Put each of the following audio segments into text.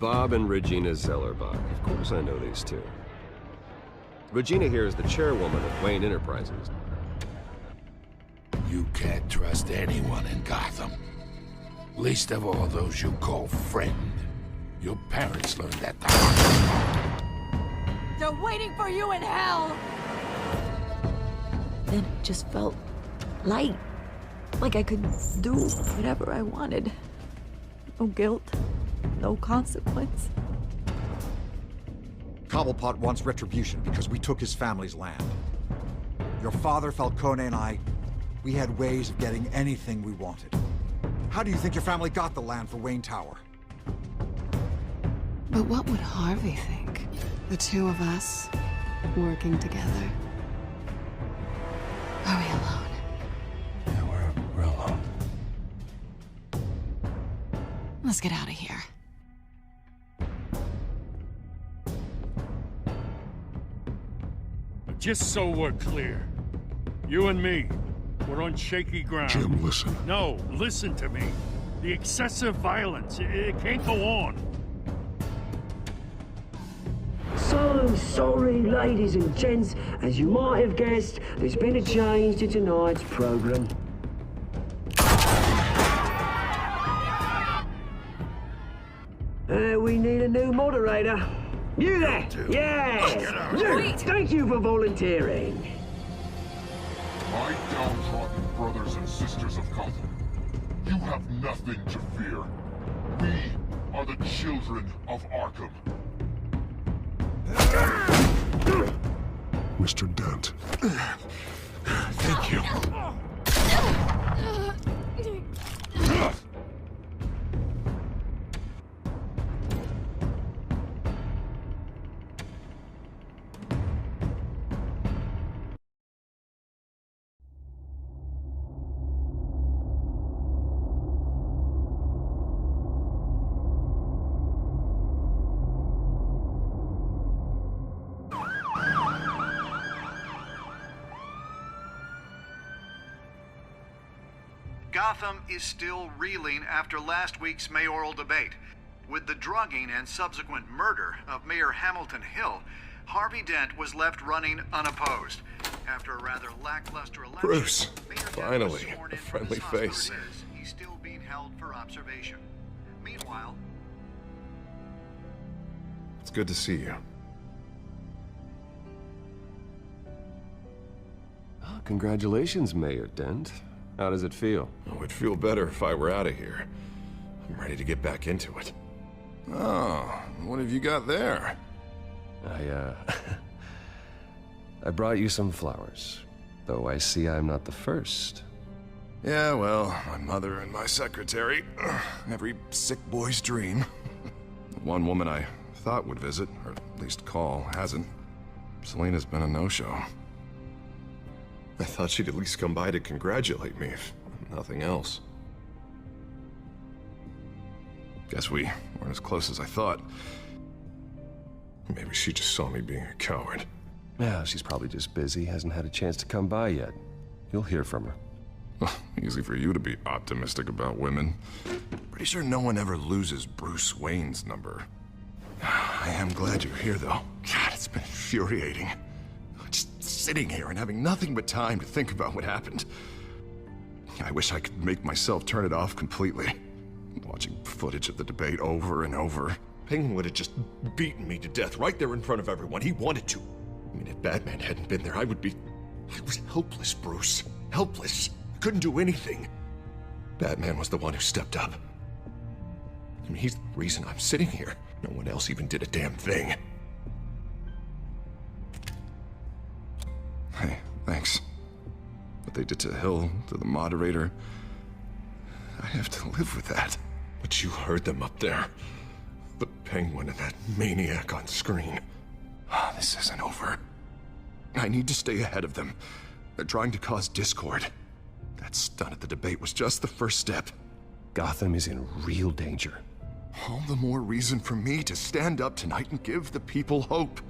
Bob and Regina Zellerbach. Of course I know these two. Regina here is the chairwoman of Wayne Enterprises. You can't trust anyone in Gotham. Least of all those you call friend. Your parents learned that the hard way. They're waiting for you in hell! Then it just felt light. Like I could do whatever I wanted. No guilt, no consequence. Cobblepot wants retribution because we took his family's land. Your father, Falcone, and I, we had ways of getting anything we wanted. How do you think your family got the land for Wayne Tower? But what would Harvey think? The two of us, working together. Are we alone? Yeah, we're alone. Let's get out of here. Just so we're clear, you and me, we're on shaky ground. Jim, listen. No, listen to me. The excessive violence, it can't go on. So sorry, ladies and gents. As you might have guessed, there's been a change to tonight's program. We need a new moderator. You there? Yeah! Luke, thank you for volunteering. My downtrodden brothers and sisters of Gotham, you have nothing to fear. We are the children of Arkham. Mr. Dent. Thank you. Gotham is still reeling after last week's mayoral debate. With the drugging and subsequent murder of Mayor Hamilton Hill, Harvey Dent was left running unopposed. After a rather lackluster election, Bruce, Mayor Dent was finally, sworn a in friendly from his face. hospital bed. He's still being held for observation. Meanwhile, It's good to see you. Oh, congratulations, Mayor Dent. How does it feel? Oh, it'd feel better if I were out of here. I'm ready to get back into it. Oh, what have you got there? I brought you some flowers. Though I see I'm not the first. Yeah, well, my mother and my secretary. Every sick boy's dream. One woman I thought would visit, or at least call, hasn't. Selena's been a no-show. I thought she'd at least come by to congratulate me, if nothing else. Guess we weren't as close as I thought. Maybe she just saw me being a coward. Yeah, she's probably just busy, hasn't had a chance to come by yet. You'll hear from her. Well, easy for you to be optimistic about women. Pretty sure no one ever loses Bruce Wayne's number. I am glad you're here, though. God, it's been infuriating. Just sitting here and having nothing but time to think about what happened. I wish I could make myself turn it off completely. Watching footage of the debate over and over. Penguin would have just beaten me to death right there in front of everyone. He wanted to. I mean, if Batman hadn't been there, I was helpless, Bruce. Helpless. Couldn't do anything. Batman was the one who stepped up. I mean, he's the reason I'm sitting here. No one else even did a damn thing. Hey, thanks. What they did to Hill, to the moderator, I have to live with that. But you heard them up there. The Penguin and that maniac on screen. This isn't over. I need to stay ahead of them. They're trying to cause discord. That stunt at the debate was just the first step. Gotham is in real danger. All the more reason for me to stand up tonight and give the people hope.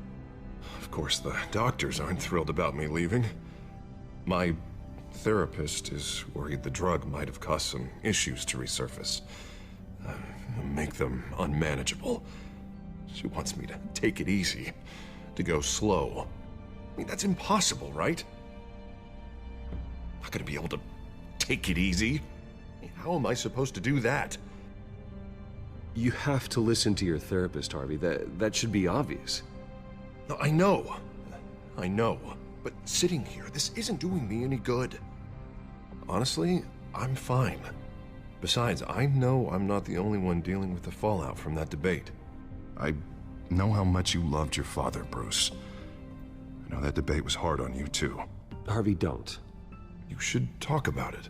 Of course, the doctors aren't thrilled about me leaving. My therapist is worried the drug might have caused some issues to resurface. make them unmanageable. She wants me to take it easy, to go slow. I mean, that's impossible, right? I'm not gonna be able to take it easy. I mean, how am I supposed to do that? You have to listen to your therapist, Harvey. That should be obvious. No, I know. But sitting here, this isn't doing me any good. Honestly, I'm fine. Besides, I know I'm not the only one dealing with the fallout from that debate. I know how much you loved your father, Bruce. I know that debate was hard on you, too. Harvey, don't. You should talk about it.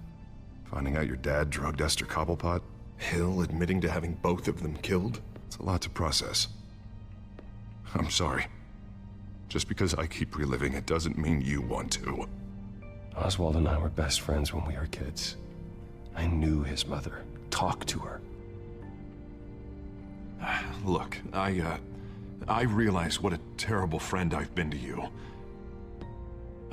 Finding out your dad drugged Esther Cobblepot, Hill admitting to having both of them killed. It's a lot to process. I'm sorry. Just because I keep reliving it doesn't mean you want to. Oswald and I were best friends when we were kids. I knew his mother. Talked to her. Look, I realize what a terrible friend I've been to you.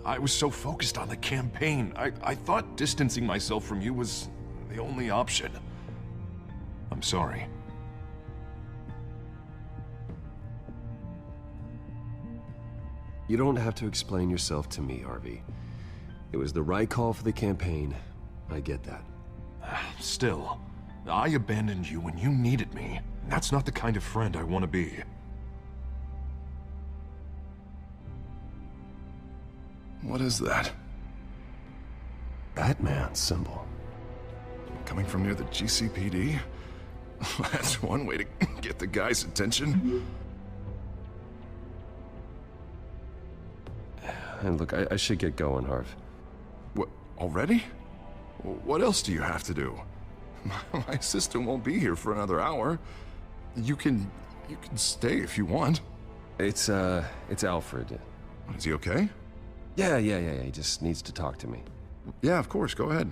I was so focused on the campaign. I thought distancing myself from you was the only option. I'm sorry. You don't have to explain yourself to me, Harvey. It was the right call for the campaign. I get that. Still, I abandoned you when you needed me. That's not the kind of friend I want to be. What is that? Batman symbol. Coming from near the GCPD? That's one way to get the guy's attention. And look, I should get going, Harv. What, already? What else do you have to do? My assistant won't be here for another hour. You can stay if you want. It's Alfred. Is he okay? Yeah, he just needs to talk to me. Yeah, of course, go ahead.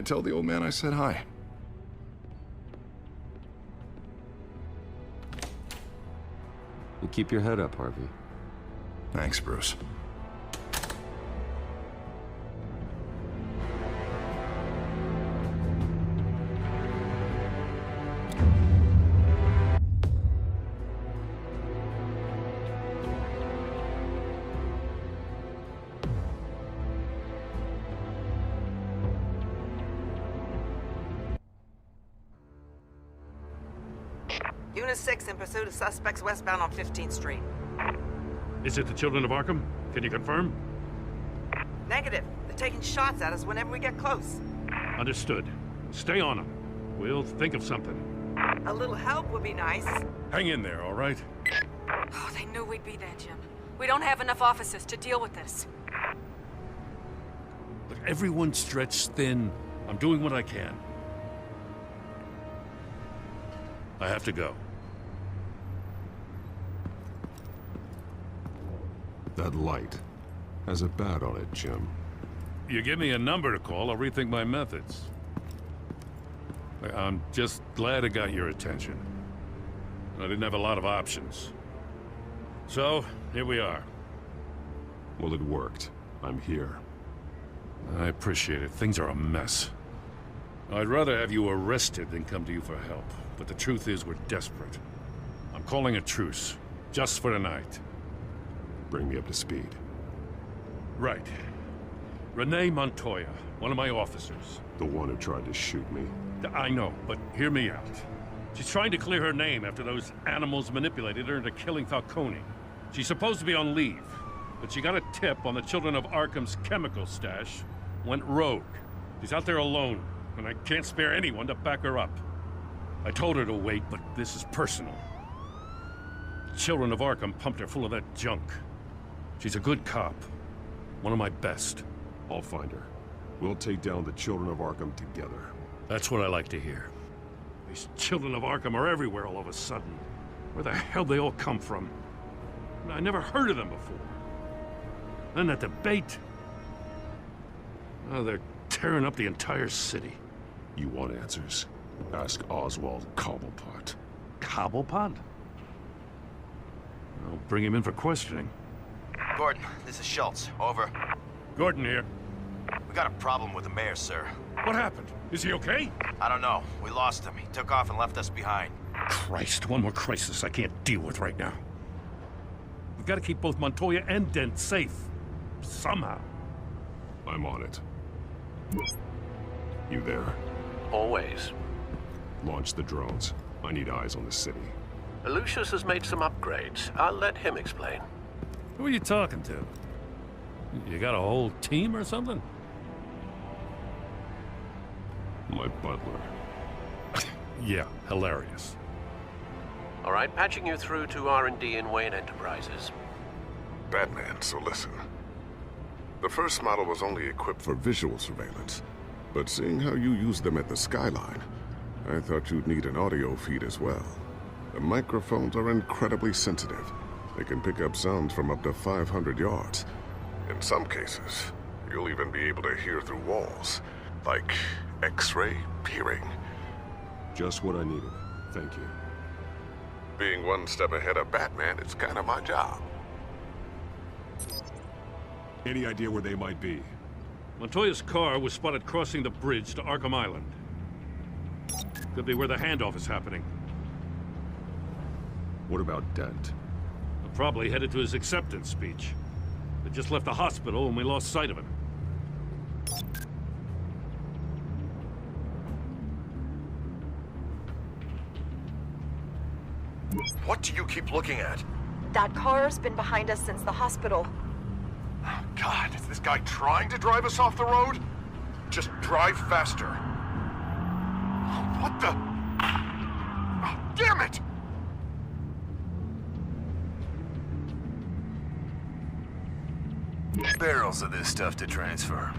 Tell the old man I said hi. You keep your head up, Harvey. Thanks, Bruce. Unit 6 in pursuit of suspects westbound on 15th Street. Is it the Children of Arkham? Can you confirm? Negative. They're taking shots at us whenever we get close. Understood. Stay on them. We'll think of something. A little help would be nice. Hang in there, all right? Oh, they knew we'd be there, Jim. We don't have enough officers to deal with this. Look, everyone's stretched thin. I'm doing what I can. I have to go. That light has a bat on it, Jim. You give me a number to call, I'll rethink my methods. I'm just glad I got your attention. I didn't have a lot of options. So, here we are. Well, it worked. I'm here. I appreciate it. Things are a mess. I'd rather have you arrested than come to you for help. But the truth is, we're desperate. I'm calling a truce, just for tonight. Bring me up to speed. Right. Renee Montoya, one of my officers. The one who tried to shoot me. I know, but hear me out. She's trying to clear her name after those animals manipulated her into killing Falcone. She's supposed to be on leave, but she got a tip on the Children of Arkham's chemical stash, went rogue. She's out there alone, and I can't spare anyone to back her up. I told her to wait, but this is personal. Children of Arkham pumped her full of that junk. She's a good cop. One of my best. I'll find her. We'll take down the Children of Arkham together. That's what I like to hear. These Children of Arkham are everywhere all of a sudden. Where the hell they all come from? I never heard of them before. Then that debate. Oh, they're tearing up the entire city. You want answers? Ask Oswald Cobblepot. Cobblepot? I'll bring him in for questioning. Gordon, this is Schultz. Over. Gordon here. We got a problem with the mayor, sir. What happened? Is he okay? I don't know. We lost him. He took off and left us behind. Christ, one more crisis I can't deal with right now. We've got to keep both Montoya and Dent safe. Somehow. I'm on it. You there? Always. Launch the drones. I need eyes on the city. Lucius has made some upgrades. I'll let him explain. Who are you talking to? You got a whole team or something? My butler. Yeah, hilarious. All right, patching you through to R&D in Wayne Enterprises. Batman, so listen. The first model was only equipped for visual surveillance, but seeing how you use them at the skyline, I thought you'd need an audio feed as well. The microphones are incredibly sensitive. They can pick up sounds from up to 500 yards. In some cases, you'll even be able to hear through walls, like X-ray peering. Just what I needed. Thank you. Being one step ahead of Batman, it's kind of my job. Any idea where they might be? Montoya's car was spotted crossing the bridge to Arkham Island. Could be where the handoff is happening. What about Dent? Probably headed to his acceptance speech. They just left the hospital and we lost sight of him. What do you keep looking at? That car's been behind us since the hospital. Oh, God, is this guy trying to drive us off the road? Just drive faster. What the? Oh, damn it! Barrels of this stuff to transfer.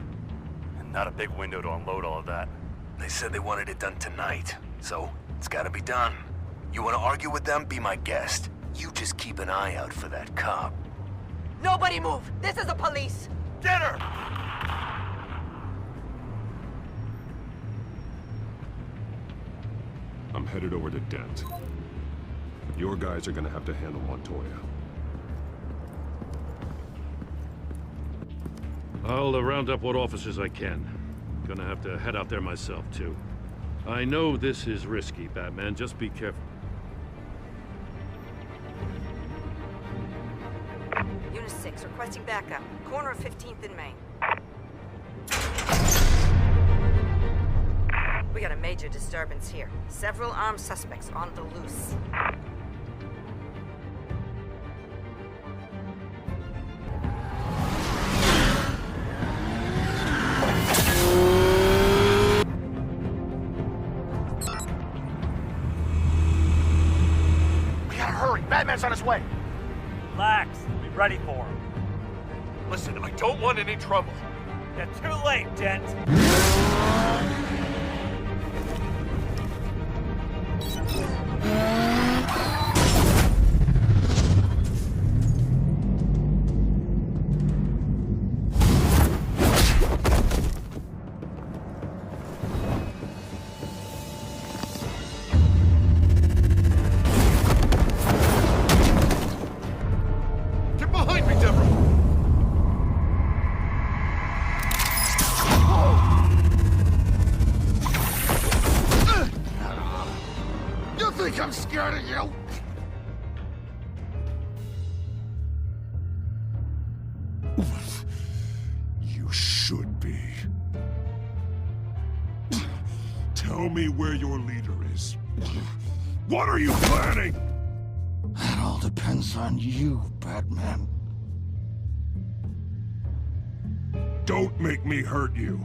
And not a big window to unload all of that. They said they wanted it done tonight, so it's gotta be done. You wanna argue with them? Be my guest. You just keep an eye out for that cop. Nobody move! This is the police! Get her! I'm headed over to Dent. But your guys are gonna have to handle Montoya. I'll round up what officers I can. Gonna have to head out there myself, too. I know this is risky, Batman. Just be careful. Unit 6, requesting backup. Corner of 15th and Main. We got a major disturbance here. Several armed suspects on the loose. We gotta hurry! Batman's on his way! Relax. Be ready for him. Listen, I don't want any trouble. You're too late, Dent. Get behind me, Deborah! You think I'm scared of you? You should be. Tell me where your leader is. What are you planning? That all depends on you, Batman. Don't make me hurt you.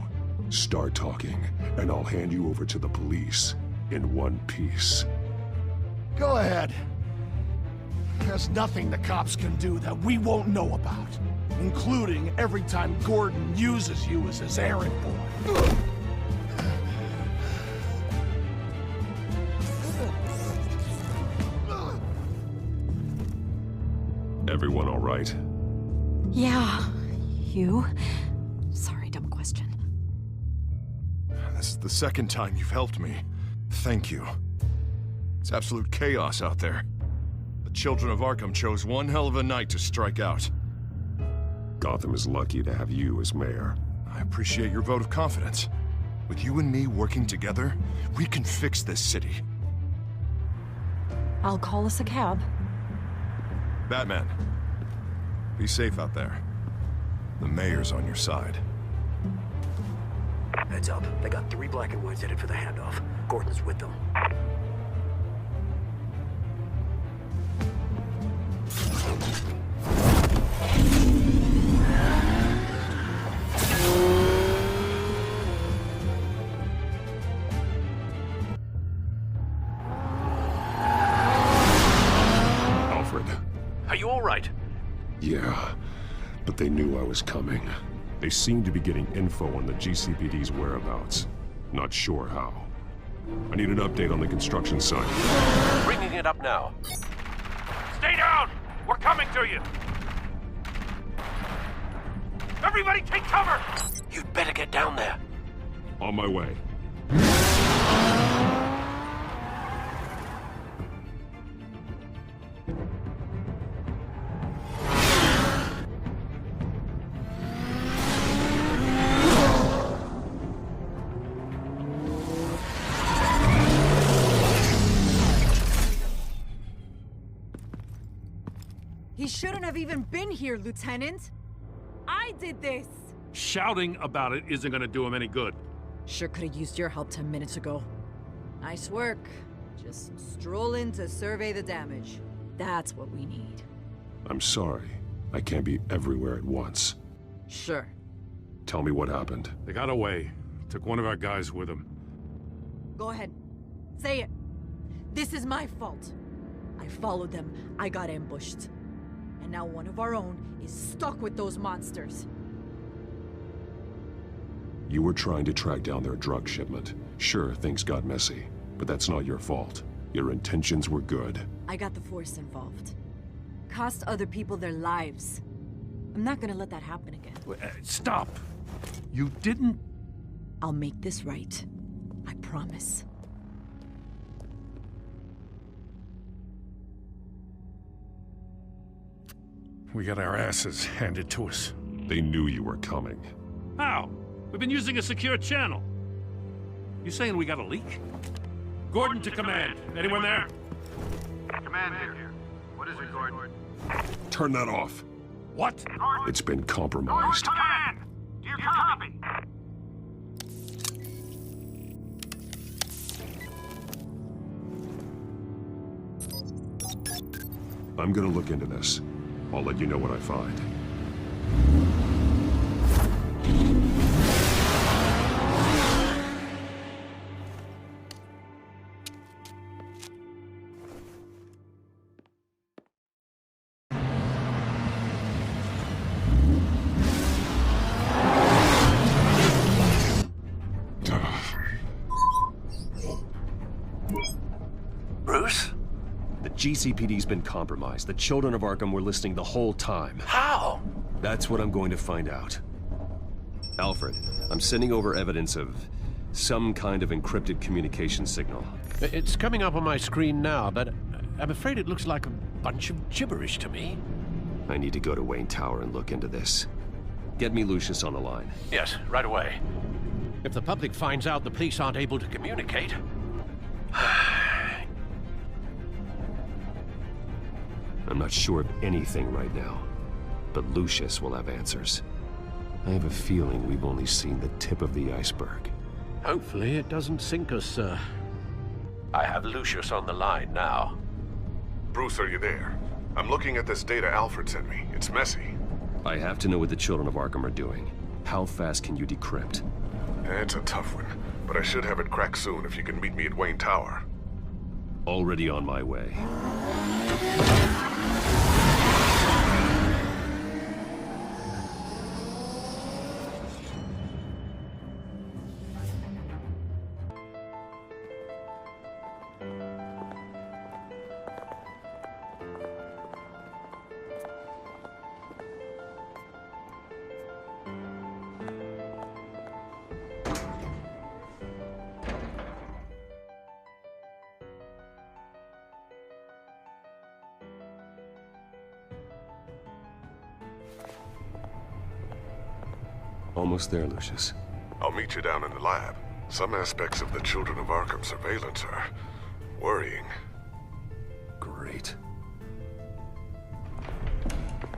Start talking, and I'll hand you over to the police in one piece. Go ahead. There's nothing the cops can do that we won't know about, including every time Gordon uses you as his errand boy. Everyone all right? Yeah. You? Sorry, dumb question. This is the second time you've helped me. Thank you. It's absolute chaos out there. The children of Arkham chose one hell of a night to strike out. Gotham is lucky to have you as mayor. I appreciate your vote of confidence. With you and me working together, we can fix this city. I'll call us a cab. Batman, be safe out there. The mayor's on your side. Heads up. They got 3 black and whites headed for the handoff. Gordon's with them. Alfred. Are you all right? Yeah, but they knew I was coming. They seem to be getting info on the GCPD's whereabouts. Not sure how. I need an update on the construction site. Bringing it up now. Stay down! We're coming to you! Everybody take cover! You'd better get down there. On my way. He shouldn't have even been here, Lieutenant. I did this. Shouting about it isn't gonna do him any good. Sure could have used your help 10 minutes ago. Nice work. Just stroll in to survey the damage. That's what we need. I'm sorry. I can't be everywhere at once. Sure. Tell me what happened. They got away. Took one of our guys with them. Go ahead. Say it. This is my fault. I followed them. I got ambushed. And now one of our own is stuck with those monsters. You were trying to track down their drug shipment. Sure, things got messy, but that's not your fault. Your intentions were good. I got the Force involved. Cost other people their lives. I'm not gonna let that happen again. Stop! You didn't... I'll make this right. I promise. We got our asses handed to us. They knew you were coming. How? We've been using a secure channel. You saying we got a leak? Gordon to command. Anyone there? Command here. What is it, Gordon? Turn that off. What? It's been compromised. Command! Do you copy? I'm gonna look into this. I'll let you know what I find. Bruce? The GCPD's been compromised. The children of Arkham were listening the whole time. How? That's what I'm going to find out. Alfred, I'm sending over evidence of some kind of encrypted communication signal. It's coming up on my screen now, but I'm afraid it looks like a bunch of gibberish to me. I need to go to Wayne Tower and look into this. Get me Lucius on the line. Yes, right away. If the public finds out the police aren't able to communicate... I'm not sure of anything right now, but Lucius will have answers. I have a feeling we've only seen the tip of the iceberg. Hopefully it doesn't sink us, sir. I have Lucius on the line now. Bruce, are you there? I'm looking at this data Alfred sent me. It's messy. I have to know what the children of Arkham are doing. How fast can you decrypt? It's a tough one, but I should have it cracked soon if you can meet me at Wayne Tower. Already on my way. Almost there, Lucius. I'll meet you down in the lab. Some aspects of the Children of Arkham surveillance are worrying. Great.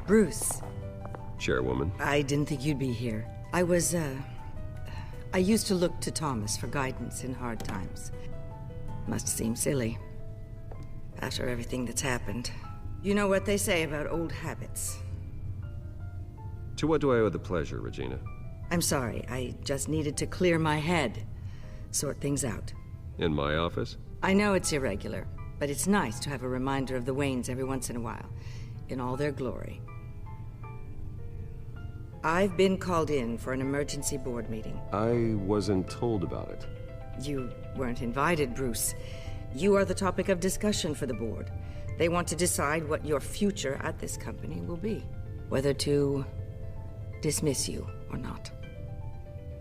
Bruce. Chairwoman. I didn't think you'd be here. I used to look to Thomas for guidance in hard times. Must seem silly. After everything that's happened. You know what they say about old habits. To what do I owe the pleasure, Regina? I'm sorry, I just needed to clear my head. Sort things out. In my office? I know it's irregular, but it's nice to have a reminder of the Waynes every once in a while, in all their glory. I've been called in for an emergency board meeting. I wasn't told about it. You weren't invited, Bruce. You are the topic of discussion for the board. They want to decide what your future at this company will be. Whether to dismiss you or not.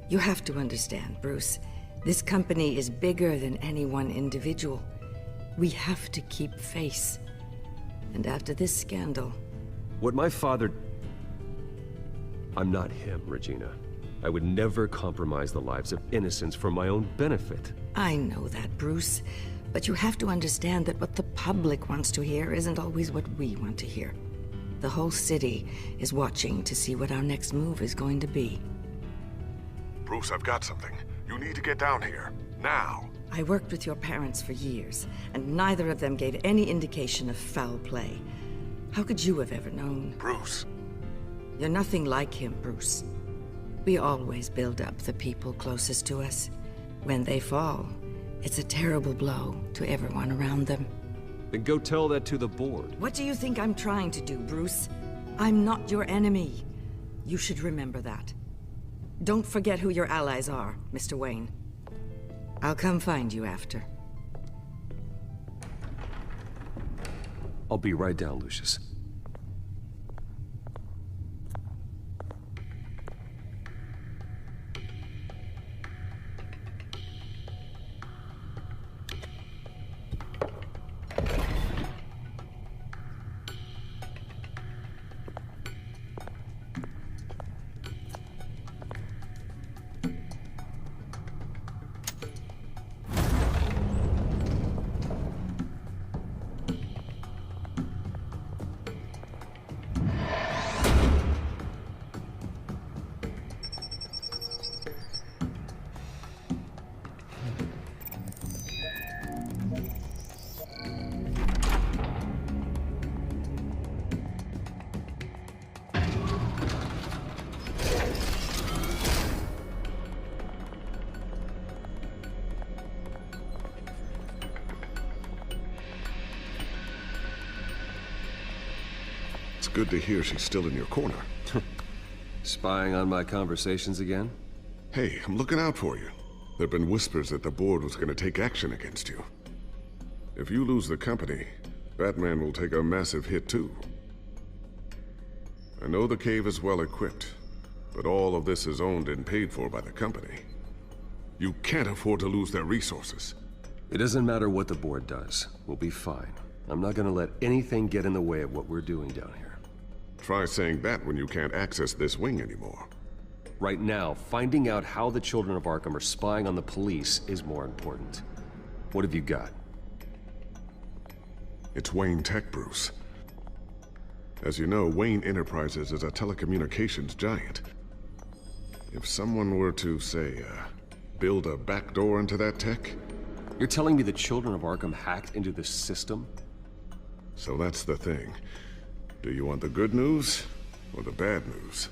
You have to understand, Bruce. This company is bigger than any one individual. We have to keep face. And after this scandal... What my father... I'm not him, Regina. I would never compromise the lives of innocents for my own benefit. I know that, Bruce. But you have to understand that what the public wants to hear isn't always what we want to hear. The whole city is watching to see what our next move is going to be. Bruce, I've got something. You need to get down here. Now. I worked with your parents for years, and neither of them gave any indication of foul play. How could you have ever known? Bruce. You're nothing like him, Bruce. We always build up the people closest to us. When they fall, it's a terrible blow to everyone around them. Then go tell that to the board. What do you think I'm trying to do, Bruce? I'm not your enemy. You should remember that. Don't forget who your allies are, Mr. Wayne. I'll come find you after. I'll be right down, Lucius. Good to hear she's still in your corner. Spying on my conversations again? Hey, I'm looking out for you. There've been whispers that the board was gonna take action against you. If you lose the company, Batman will take a massive hit too. I know the cave is well equipped, but all of this is owned and paid for by the company. You can't afford to lose their resources. It doesn't matter what the board does. We'll be fine. I'm not gonna let anything get in the way of what we're doing down here. Try saying that when you can't access this wing anymore. Right now, finding out how the Children of Arkham are spying on the police is more important. What have you got? It's Wayne Tech, Bruce. As you know, Wayne Enterprises is a telecommunications giant. If someone were to, say, build a backdoor into that tech... You're telling me the Children of Arkham hacked into this system? So that's the thing. Do you want the good news or the bad news?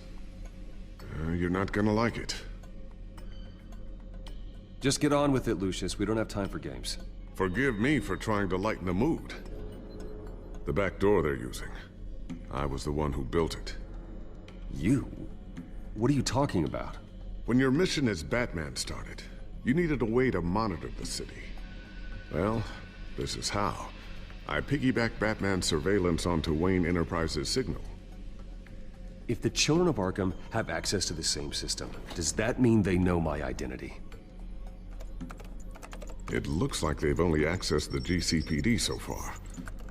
You're not gonna like it. Just get on with it, Lucius. We don't have time for games. Forgive me for trying to lighten the mood. The back door they're using. I was the one who built it. You? What are you talking about? When your mission as Batman started, you needed a way to monitor the city. Well, this is how. I piggybacked Batman's surveillance onto Wayne Enterprises' signal. If the Children of Arkham have access to the same system, does that mean they know my identity? It looks like they've only accessed the GCPD so far.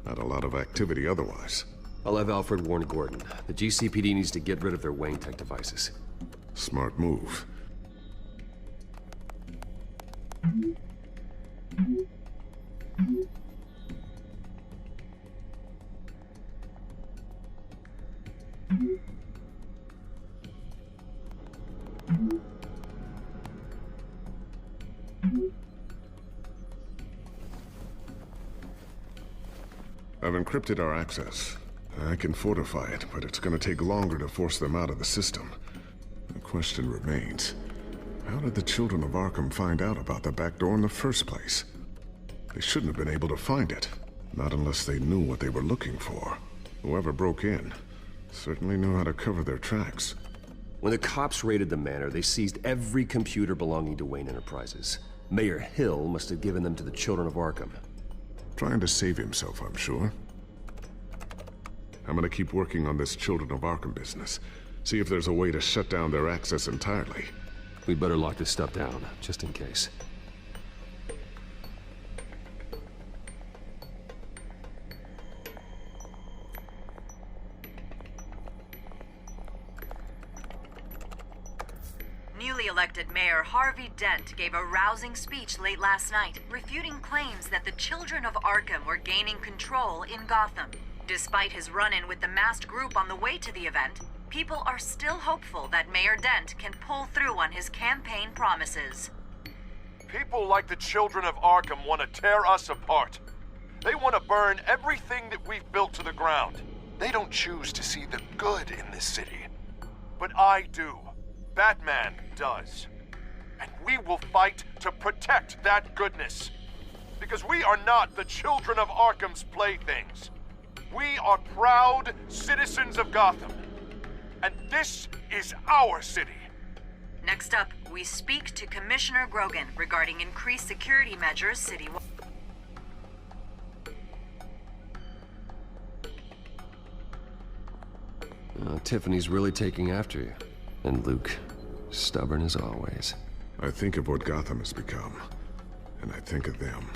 Not a lot of activity otherwise. I'll have Alfred warn Gordon. The GCPD needs to get rid of their Wayne Tech devices. Smart move. I've encrypted our access. I can fortify it, but it's gonna take longer to force them out of the system. The question remains, how did the children of Arkham find out about the back door in the first place? They shouldn't have been able to find it, not unless they knew what they were looking for. Whoever broke in certainly knew how to cover their tracks. When the cops raided the manor, they seized every computer belonging to Wayne Enterprises. Mayor Hill must have given them to the children of Arkham. Trying to save himself, I'm sure. I'm gonna keep working on this Children of Arkham business. See if there's a way to shut down their access entirely. We'd better lock this stuff down, just in case. Newly elected Mayor Harvey Dent gave a rousing speech late last night, refuting claims that the children of Arkham were gaining control in Gotham. Despite his run-in with the masked group on the way to the event, people are still hopeful that Mayor Dent can pull through on his campaign promises. People like the children of Arkham want to tear us apart. They want to burn everything that we've built to the ground. They don't choose to see the good in this city. But I do. Batman does. And we will fight to protect that goodness. Because we are not the children of Arkham's playthings. We are proud citizens of Gotham. And this is our city. Next up, we speak to Commissioner Grogan regarding increased security measures citywide. Tiffany's really taking after you. And Luke, stubborn as always. I think of what Gotham has become, and I think of them.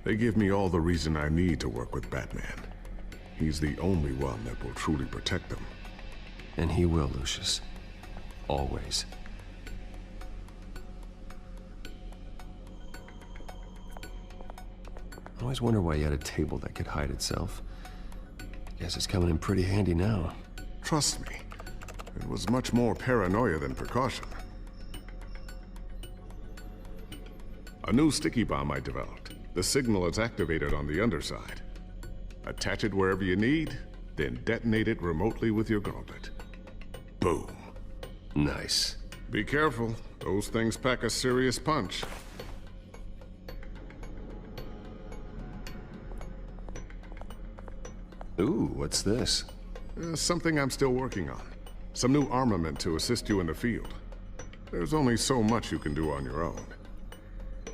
They give me all the reason I need to work with Batman. He's the only one that will truly protect them. And he will, Lucius. Always. I always wonder why you had a table that could hide itself. Guess it's coming in pretty handy now. Trust me, it was much more paranoia than precaution. A new sticky bomb I developed. The signal is activated on the underside. Attach it wherever you need, then detonate it remotely with your gauntlet. Boom. Nice. Be careful. Those things pack a serious punch. Ooh, what's this? Something I'm still working on. Some new armament to assist you in the field. There's only so much you can do on your own.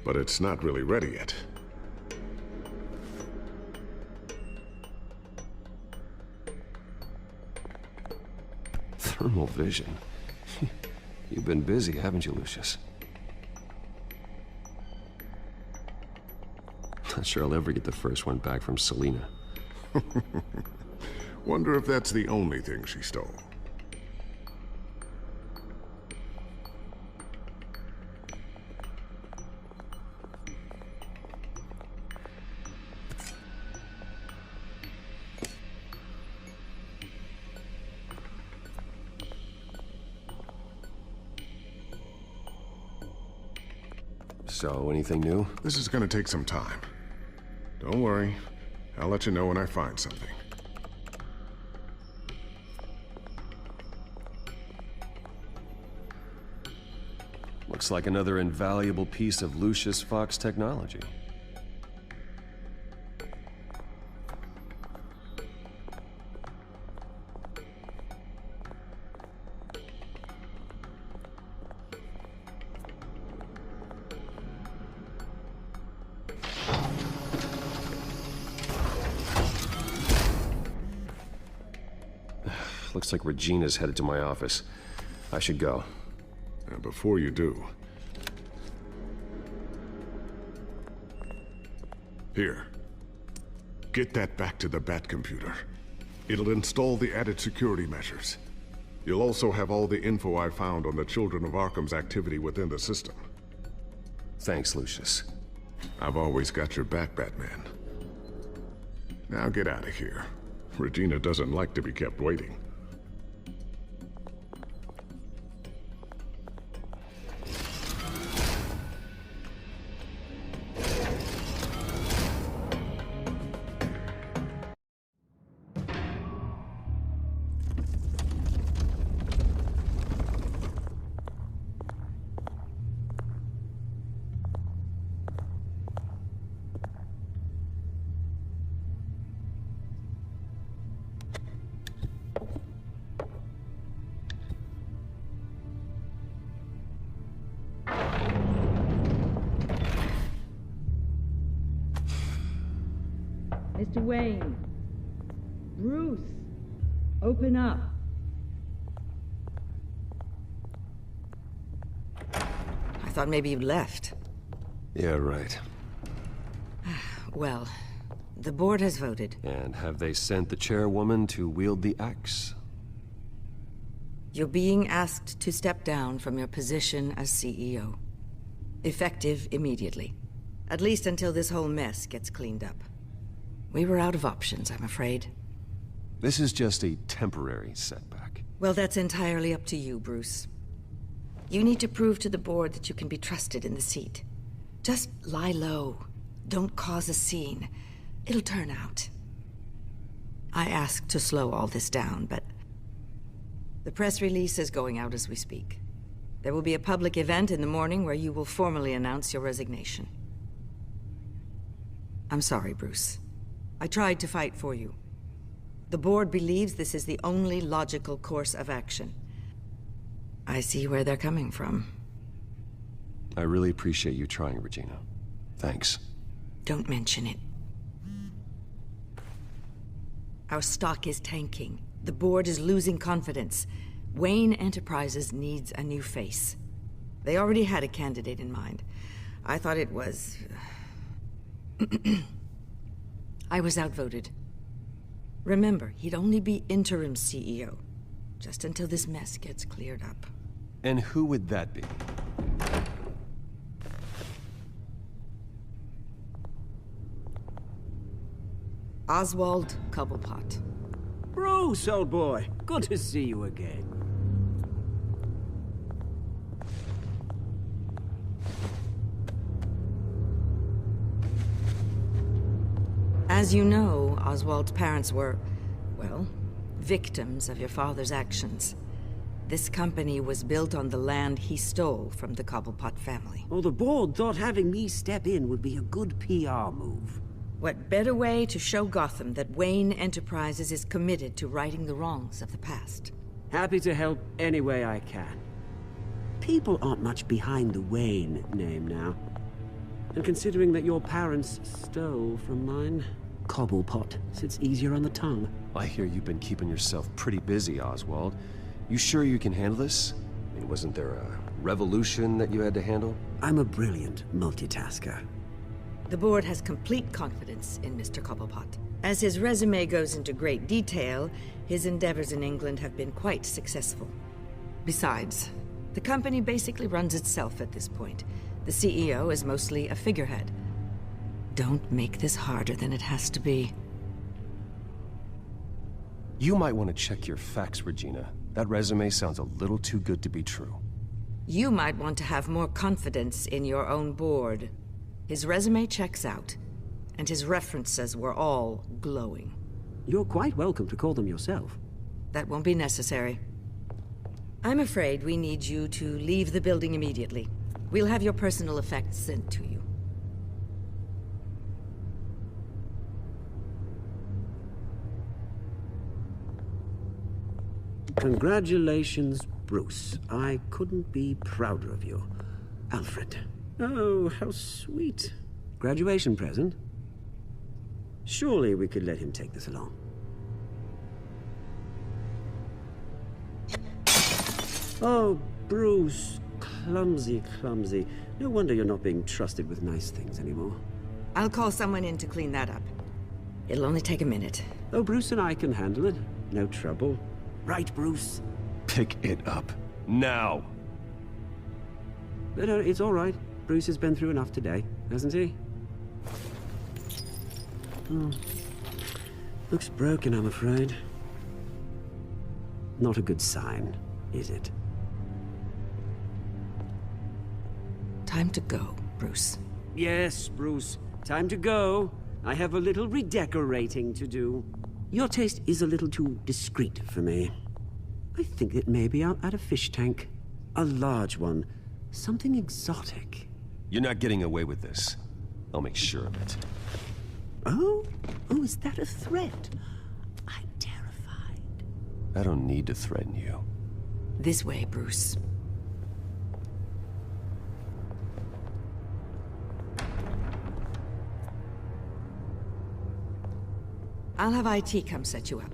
But it's not really ready yet. Thermal vision. You've been busy, haven't you, Lucius? Not sure I'll ever get the first one back from Selina. Wonder if that's the only thing she stole. So, anything new? This is gonna take some time. Don't worry. I'll let you know when I find something. Looks like another invaluable piece of Lucius Fox technology. Looks like Regina's headed to my office. I should go. And before you do... Here. Get that back to the Bat computer. It'll install the added security measures. You'll also have all the info I found on the Children of Arkham's activity within the system. Thanks, Lucius. I've always got your back, Batman. Now get out of here. Regina doesn't like to be kept waiting. Mr. Wayne. Bruce. Open up. I thought maybe you left. Yeah, right. Well, the board has voted. And have they sent the chairwoman to wield the axe? You're being asked to step down from your position as CEO. Effective immediately. At least until this whole mess gets cleaned up. We were out of options, I'm afraid. This is just a temporary setback. Well, that's entirely up to you, Bruce. You need to prove to the board that you can be trusted in the seat. Just lie low. Don't cause a scene. It'll turn out. I asked to slow all this down, but the press release is going out as we speak. There will be a public event in the morning where you will formally announce your resignation. I'm sorry, Bruce. I tried to fight for you. The board believes this is the only logical course of action. I see where they're coming from. I really appreciate you trying, Regina. Thanks. Don't mention it. Our stock is tanking. The board is losing confidence. Wayne Enterprises needs a new face. They already had a candidate in mind. I thought it was... I was outvoted. Remember, he'd only be interim CEO, just until this mess gets cleared up. And who would that be? Oswald Cobblepot. Bruce, old boy. Good to see you again. As you know, Oswald's parents were, well, victims of your father's actions. This company was built on the land he stole from the Cobblepot family. Well, the board thought having me step in would be a good PR move. What better way to show Gotham that Wayne Enterprises is committed to righting the wrongs of the past? Happy to help any way I can. People aren't much behind the Wayne name now. And considering that your parents stole from mine, Cobblepot sits easier on the tongue. I hear you've been keeping yourself pretty busy, Oswald. You sure you can handle this? I mean, wasn't there a revolution that you had to handle? I'm a brilliant multitasker. The board has complete confidence in Mr. Cobblepot. As his resume goes into great detail, his endeavors in England have been quite successful. Besides, the company basically runs itself at this point. The CEO is mostly a figurehead. Don't make this harder than it has to be. You might want to check your facts, Regina. That resume sounds a little too good to be true. You might want to have more confidence in your own board. His resume checks out, and his references were all glowing. You're quite welcome to call them yourself. That won't be necessary. I'm afraid we need you to leave the building immediately. We'll have your personal effects sent to you. Congratulations, Bruce. I couldn't be prouder of you. Alfred. Oh, how sweet. Graduation present? Surely we could let him take this along. Oh, Bruce. Clumsy, clumsy. No wonder you're not being trusted with nice things anymore. I'll call someone in to clean that up. It'll only take a minute. Oh, Bruce and I can handle it. No trouble. Right, Bruce? Pick it up. Now! No, it's all right. Bruce has been through enough today, hasn't he? Looks broken, I'm afraid. Not a good sign, is it? Time to go, Bruce. Yes, Bruce. Time to go. I have a little redecorating to do. Your taste is a little too discreet for me. I think that maybe I'll add a fish tank. A large one. Something exotic. You're not getting away with this. I'll make sure of it. Oh? Oh, is that a threat? I'm terrified. I don't need to threaten you. This way, Bruce. I'll have IT come set you up.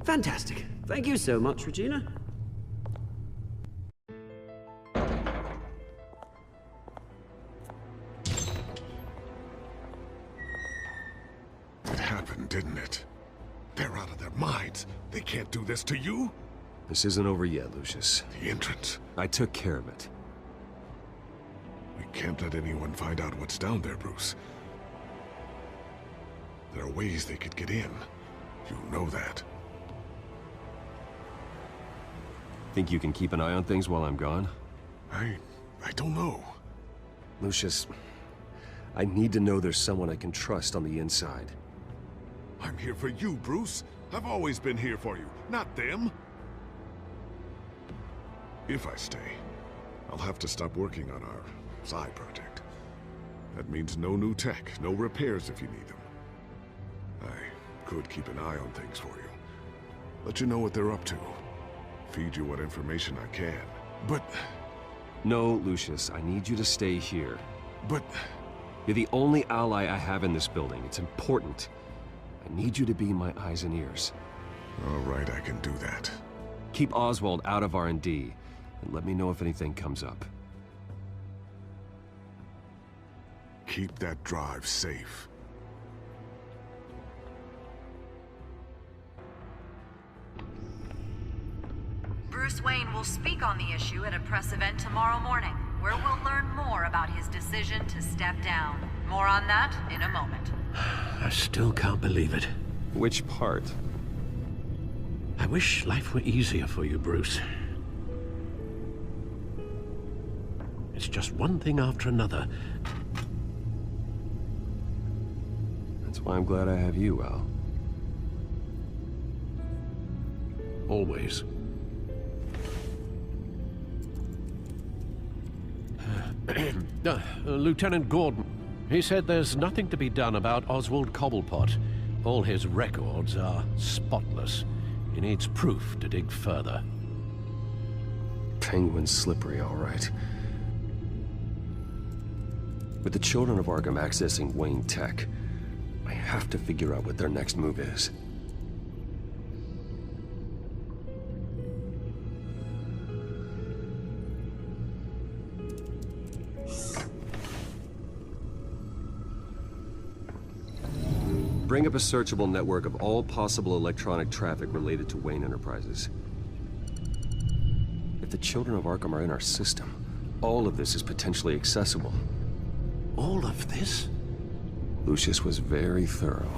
Fantastic. Thank you so much, Regina. It happened, didn't it? They're out of their minds. They can't do this to you? This isn't over yet, Lucius. The entrance. I took care of it. We can't let anyone find out what's down there, Bruce. There are ways they could get in. You know that. Think you can keep an eye on things while I'm gone? I don't know. Lucius, I need to know there's someone I can trust on the inside. I'm here for you, Bruce. I've always been here for you, not them. If I stay, I'll have to stop working on our side project. That means no new tech, no repairs if you need them. I could keep an eye on things for you. Let you know what they're up to. Feed you what information I can. But... No, Lucius, I need you to stay here. But... You're the only ally I have in this building. It's important. I need you to be my eyes and ears. All right, I can do that. Keep Oswald out of R&D, and let me know if anything comes up. Keep that drive safe. Bruce Wayne will speak on the issue at a press event tomorrow morning, where we'll learn more about his decision to step down. More on that in a moment. I still can't believe it. Which part? I wish life were easier for you, Bruce. It's just one thing after another. That's why I'm glad I have you, Al. Always. Lieutenant Gordon, he said there's nothing to be done about Oswald Cobblepot. All his records are spotless. He needs proof to dig further. Penguin's slippery, all right. With the children of Arkham accessing Wayne Tech, I have to figure out what their next move is. Bring up a searchable network of all possible electronic traffic related to Wayne Enterprises. If the children of Arkham are in our system, all of this is potentially accessible. All of this? Lucius was very thorough.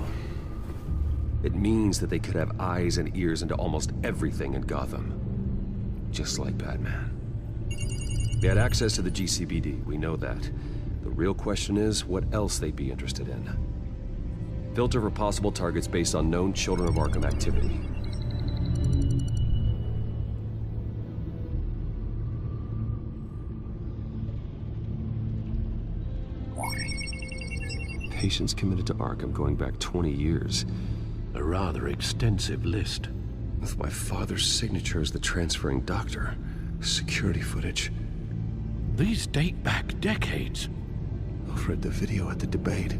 It means that they could have eyes and ears into almost everything in Gotham. Just like Batman. They had access to the GCPD, we know that. The real question is, what else they'd be interested in. Filter for possible targets based on known Children of Arkham activity. Patients committed to Arkham going back 20 years. A rather extensive list. With my father's signature as the transferring doctor. Security footage. These date back decades. I've read the video at the debate.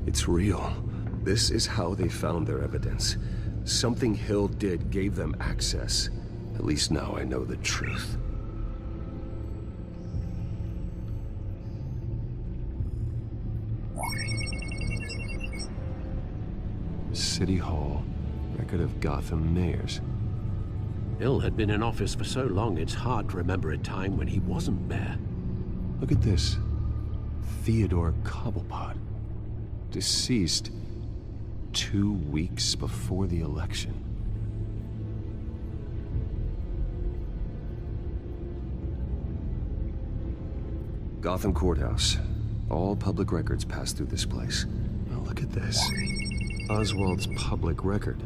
It's real. This is how they found their evidence. Something Hill did gave them access. At least now I know the truth. City Hall. Record of Gotham mayors. Hill had been in office for so long it's hard to remember a time when he wasn't mayor. Look at this. Theodore Cobblepot. Deceased 2 weeks before the election. Gotham Courthouse. All public records pass through this place. Now look at this. Oswald's public record.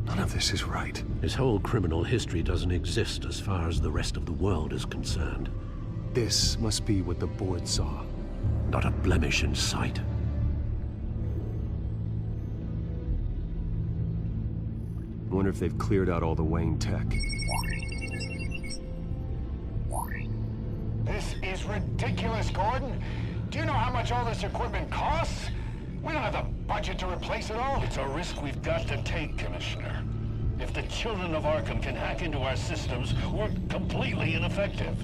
None of this is right. His whole criminal history doesn't exist as far as the rest of the world is concerned. This must be what the board saw. Not a blemish in sight. Wonder if they've cleared out all the Wayne tech. This is ridiculous, Gordon. Do you know how much all this equipment costs? We don't have the budget to replace it all. It's a risk we've got to take, Commissioner. If the children of Arkham can hack into our systems, we're completely ineffective.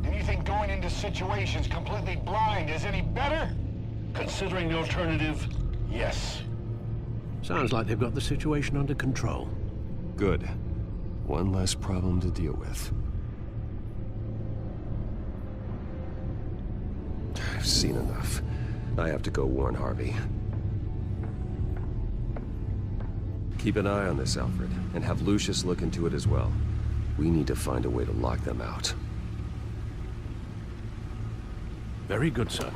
And you think going into situations completely blind is any better? Considering the alternative, yes. Sounds like they've got the situation under control. Good. One less problem to deal with. I've seen enough. I have to go warn Harvey. Keep an eye on this, Alfred, and have Lucius look into it as well. We need to find a way to lock them out. Very good, sir.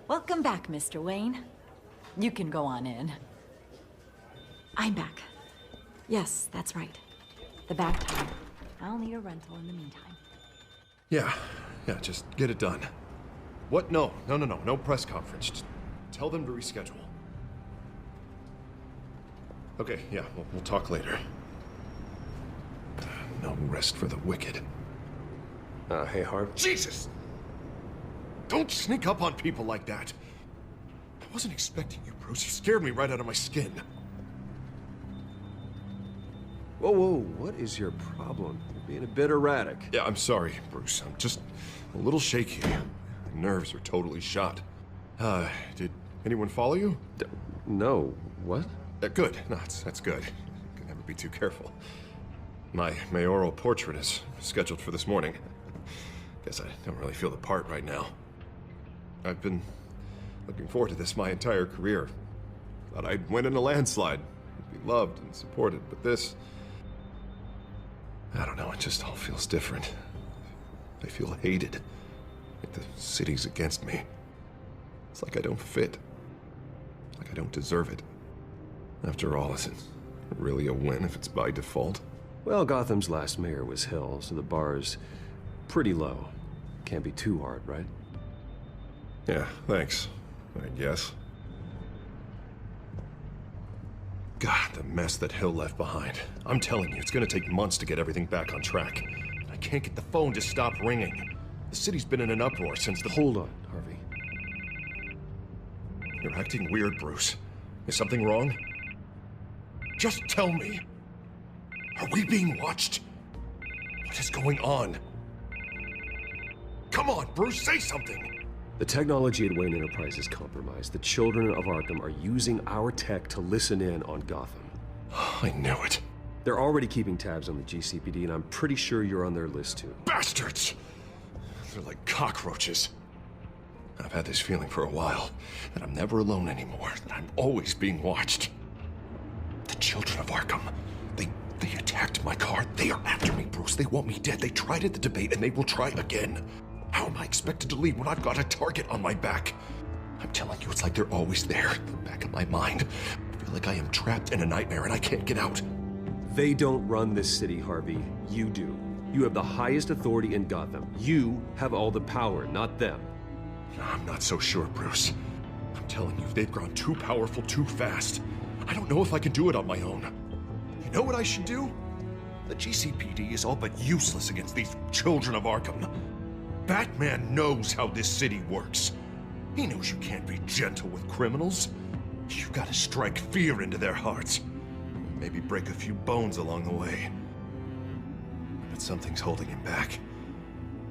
Welcome back, Mr. Wayne. You can go on in. I'm back. Yes, that's right. The back tire. I'll need a rental in the meantime. Yeah, just get it done. What? No press conference. Just tell them to reschedule. Okay, yeah, we'll talk later. No rest for the wicked. Hey, Harv. Jesus! Don't sneak up on people like that. I wasn't expecting you, Bruce. You scared me right out of my skin. Whoa, what is your problem? You're being a bit erratic. Yeah, I'm sorry, Bruce. I'm just a little shaky. My nerves are totally shot. Did anyone follow you? No. What? Good. No, that's good. Can never be too careful. My mayoral portrait is scheduled for this morning. Guess I don't really feel the part right now. I've been looking forward to this my entire career. Thought I'd win in a landslide, be loved and supported, but this... I don't know, it just all feels different. I feel hated. Like the city's against me. It's like I don't fit. Like I don't deserve it. After all, is it really a win if it's by default? Well, Gotham's last mayor was Hill, so the bar's pretty low. Can't be too hard, right? Yeah, thanks, I guess. God, the mess that Hill left behind. I'm telling you, it's gonna take months to get everything back on track. I can't get the phone to stop ringing. The city's been in an uproar since the... Hold on, Harvey. You're acting weird, Bruce. Is something wrong? Just tell me. Are we being watched? What is going on? Come on, Bruce, say something! The technology at Wayne Enterprise is compromised. The children of Arkham are using our tech to listen in on Gotham. I knew it. They're already keeping tabs on the GCPD, and I'm pretty sure you're on their list too. Bastards! They're like cockroaches. I've had this feeling for a while, that I'm never alone anymore, that I'm always being watched. The children of Arkham, they attacked my car. They are after me, Bruce. They want me dead. They tried at the debate, and they will try again. How am I expected to leave when I've got a target on my back? I'm telling you, it's like they're always there, in the back of my mind. I feel like I am trapped in a nightmare and I can't get out. They don't run this city, Harvey. You do. You have the highest authority in Gotham. You have all the power, not them. I'm not so sure, Bruce. I'm telling you, they've grown too powerful too fast. I don't know if I can do it on my own. You know what I should do? The GCPD is all but useless against these children of Arkham. Batman knows how this city works. He knows you can't be gentle with criminals. You've got to strike fear into their hearts. maybe break a few bones along the way. But something's holding him back.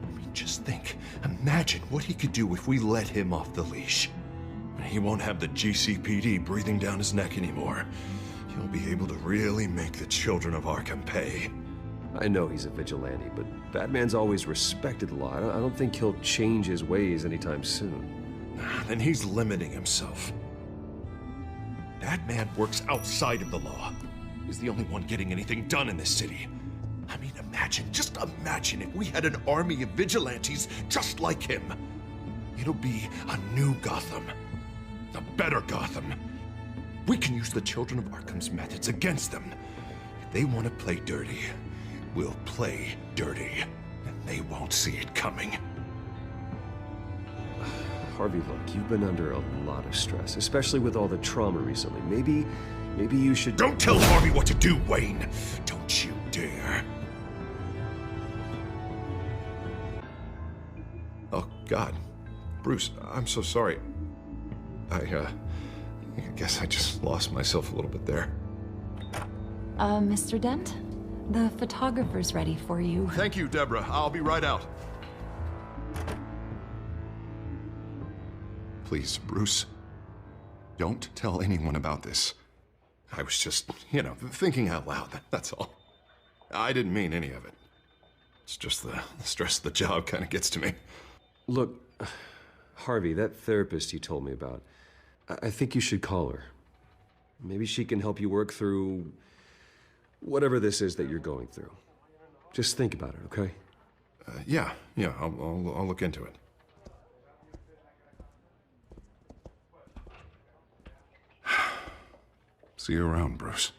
I mean, just think. Imagine what he could do if we let him off the leash. He won't have the GCPD breathing down his neck anymore. He'll be able to really make the children of Arkham pay. I know he's a vigilante, but Batman's always respected the law. I don't think he'll change his ways anytime soon. Then he's limiting himself. Batman works outside of the law. He's the only one getting anything done in this city. I mean, just imagine if we had an army of vigilantes just like him. It'll be a new Gotham. A better Gotham. We can use the children of Arkham's methods against them. If they want to play dirty, we'll play dirty. And they won't see it coming. Harvey, look, you've been under a lot of stress, especially with all the trauma recently. Maybe you should... Don't tell Harvey what to do, Wayne! Don't you dare! Oh, God. Bruce, I'm so sorry. I guess I just lost myself a little bit there. Mr. Dent? The photographer's ready for you. Thank you, Deborah. I'll be right out. Please, Bruce, don't tell anyone about this. I was just, thinking out loud, that's all. I didn't mean any of it. It's just the stress of the job kind of gets to me. Look, Harvey, that therapist you told me about, I think you should call her. Maybe she can help you work through whatever this is that you're going through. Just think about it, okay? Yeah, I'll look into it. See you around, Bruce.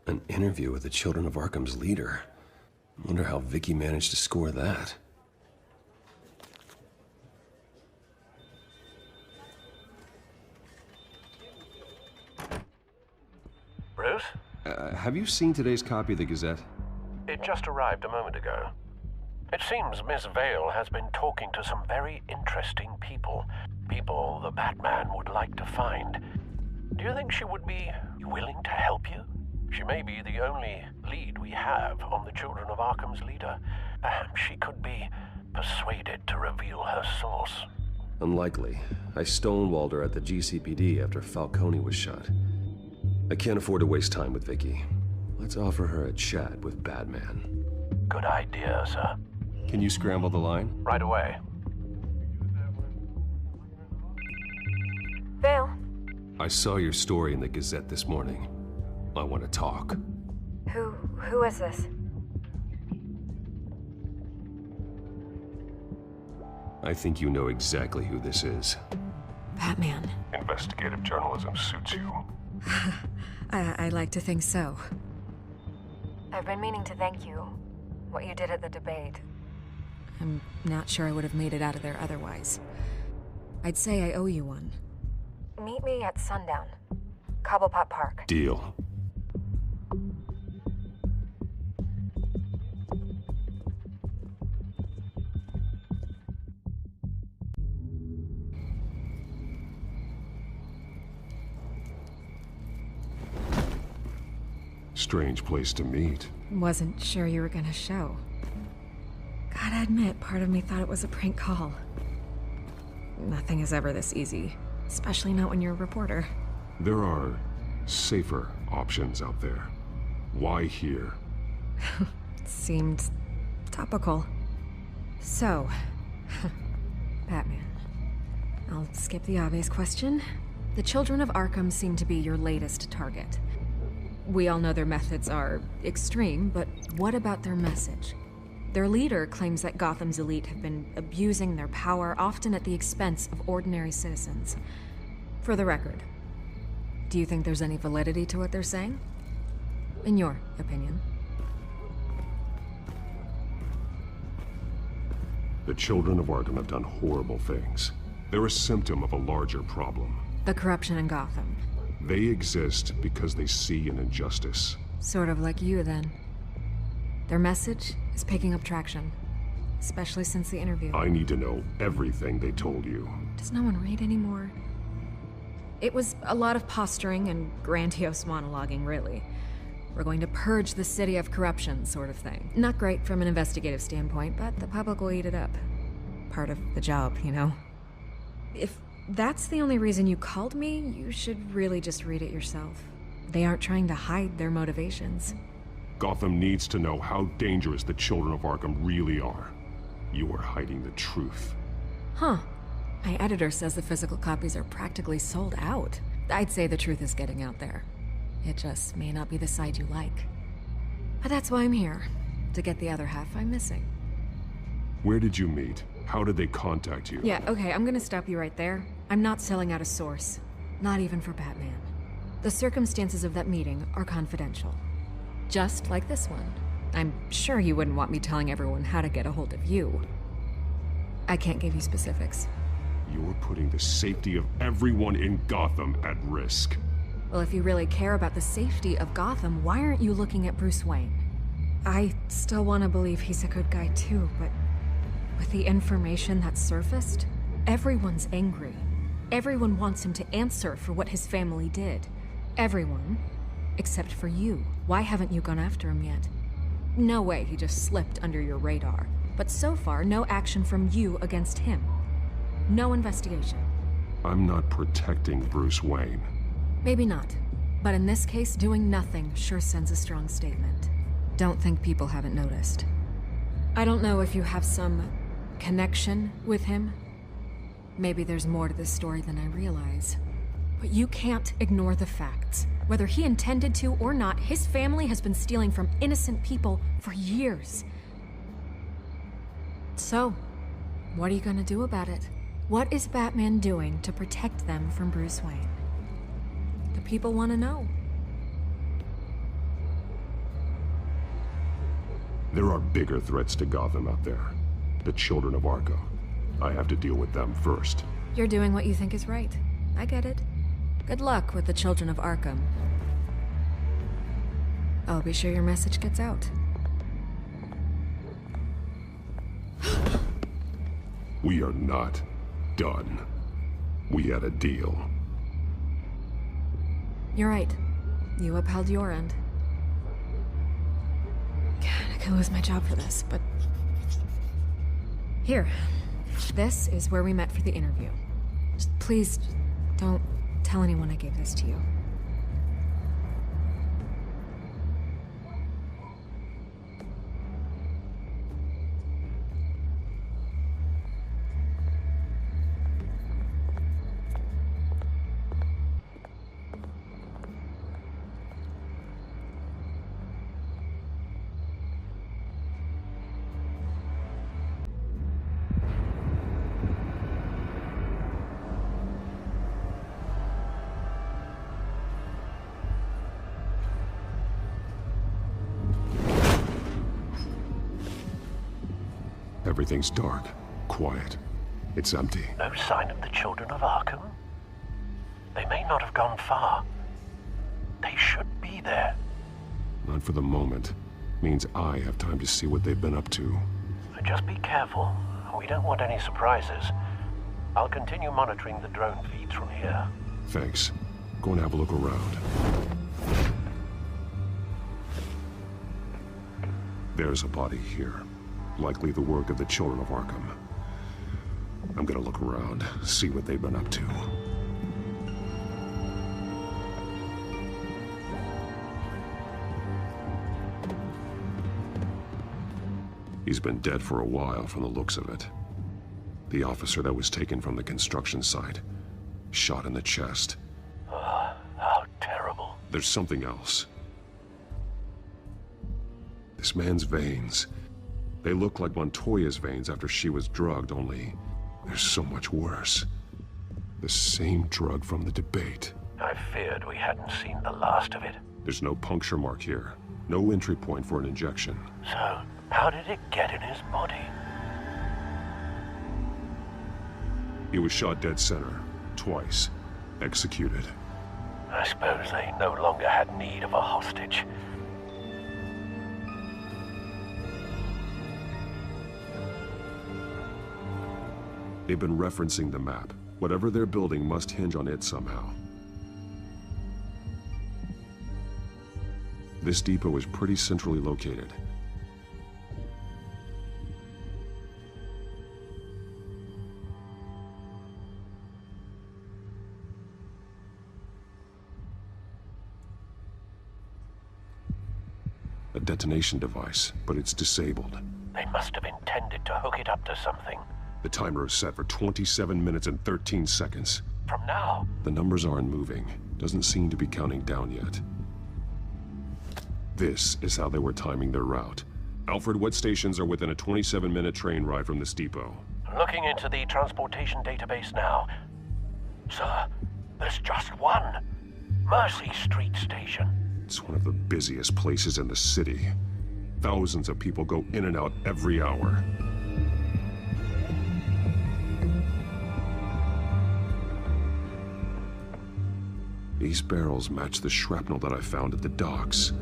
An interview with the Children of Arkham's leader. I wonder how Vicky managed to score that. Bruce? Have you seen today's copy of the Gazette? It just arrived a moment ago. It seems Miss Vale has been talking to some very interesting people. People the Batman would like to find. Do you think she would be willing to help you? She may be the only lead we have on the Children of Arkham's leader. Perhaps she could be persuaded to reveal her source. Unlikely. I stonewalled her at the GCPD after Falcone was shot. I can't afford to waste time with Vicky. Let's offer her a chat with Batman. Good idea, sir. Can you scramble the line? Right away. Vale. I saw your story in the Gazette this morning. I want to talk. Who is this? I think you know exactly who this is. Batman. Investigative journalism suits you. I like to think so. I've been meaning to thank you. What you did at the debate. I'm not sure I would have made it out of there otherwise. I'd say I owe you one. Meet me at sundown. Cobblepot Park. Deal. Strange place to meet. Wasn't sure you were gonna show. Gotta admit, part of me thought it was a prank call. Nothing is ever this easy, especially not when you're a reporter. There are safer options out there. Why here? Seemed topical. So, Batman. I'll skip the obvious question. The Children of Arkham seem to be your latest target. We all know their methods are extreme, but what about their message? Their leader claims that Gotham's elite have been abusing their power, often at the expense of ordinary citizens. For the record, do you think there's any validity to what they're saying? In your opinion? The Children of Arkham have done horrible things. They're a symptom of a larger problem. The corruption in Gotham. They exist because they see an injustice. Sort of like you, then. Their message is picking up traction, especially since the interview. I need to know everything they told you. Does no one read anymore? It was a lot of posturing and grandiose monologuing, really. We're going to purge the city of corruption, sort of thing. Not great from an investigative standpoint, but the public will eat it up. Part of the job, you know? If that's the only reason you called me, you should really just read it yourself. They aren't trying to hide their motivations. Gotham needs to know how dangerous the children of Arkham really are. You are hiding the truth. Huh. My editor says the physical copies are practically sold out. I'd say the truth is getting out there. It just may not be the side you like. But that's why I'm here, to get the other half I'm missing. Where did you meet? How did they contact you? Yeah, okay, I'm gonna stop you right there. I'm not selling out a source. Not even for Batman. The circumstances of that meeting are confidential. Just like this one. I'm sure you wouldn't want me telling everyone how to get a hold of you. I can't give you specifics. You're putting the safety of everyone in Gotham at risk. Well, if you really care about the safety of Gotham, why aren't you looking at Bruce Wayne? I still want to believe he's a good guy too, but with the information that surfaced, everyone's angry. Everyone wants him to answer for what his family did. Everyone, except for you. Why haven't you gone after him yet? No way he just slipped under your radar. But so far, no action from you against him. No investigation. I'm not protecting Bruce Wayne. Maybe not. But in this case, doing nothing sure sends a strong statement. Don't think people haven't noticed. I don't know if you have some connection with him. Maybe there's more to this story than I realize. But you can't ignore the facts. Whether he intended to or not, his family has been stealing from innocent people for years. So, what are you gonna do about it? What is Batman doing to protect them from Bruce Wayne? The people want to know. There are bigger threats to Gotham out there. The children of Arkham. I have to deal with them first. You're doing what you think is right. I get it. Good luck with the children of Arkham. I'll be sure your message gets out. We are not done. We had a deal. You're right. You upheld your end. God, I could lose my job for this, but... Here. This is where we met for the interview. Just please, don't tell anyone I gave this to you. Everything's dark, quiet. It's empty. No sign of the children of Arkham? They may not have gone far. They should be there. Not for the moment. Means I have time to see what they've been up to. Just be careful. We don't want any surprises. I'll continue monitoring the drone feeds from here. Thanks. Go and have a look around. There's a body here. Likely the work of the children of Arkham. I'm gonna look around, see what they've been up to. He's been dead for a while from the looks of it. The officer that was taken from the construction site. Shot in the chest. How terrible. There's something else. This man's veins. They look like Montoya's veins after she was drugged, only they're so much worse. The same drug from the debate. I feared we hadn't seen the last of it. There's no puncture mark here. No entry point for an injection. So, how did it get in his body? He was shot dead center. Twice. Executed. I suppose they no longer had need of a hostage. They've been referencing the map. Whatever they're building must hinge on it somehow. This depot is pretty centrally located. A detonation device, but it's disabled. They must have intended to hook it up to something. The timer is set for 27 minutes and 13 seconds. From now? The numbers aren't moving. Doesn't seem to be counting down yet. This is how they were timing their route. Alfred, what stations are within a 27-minute train ride from this depot? Looking into the transportation database now. Sir, there's just one. Mercy Street Station. It's one of the busiest places in the city. Thousands of people go in and out every hour. These barrels match the shrapnel that I found at the docks.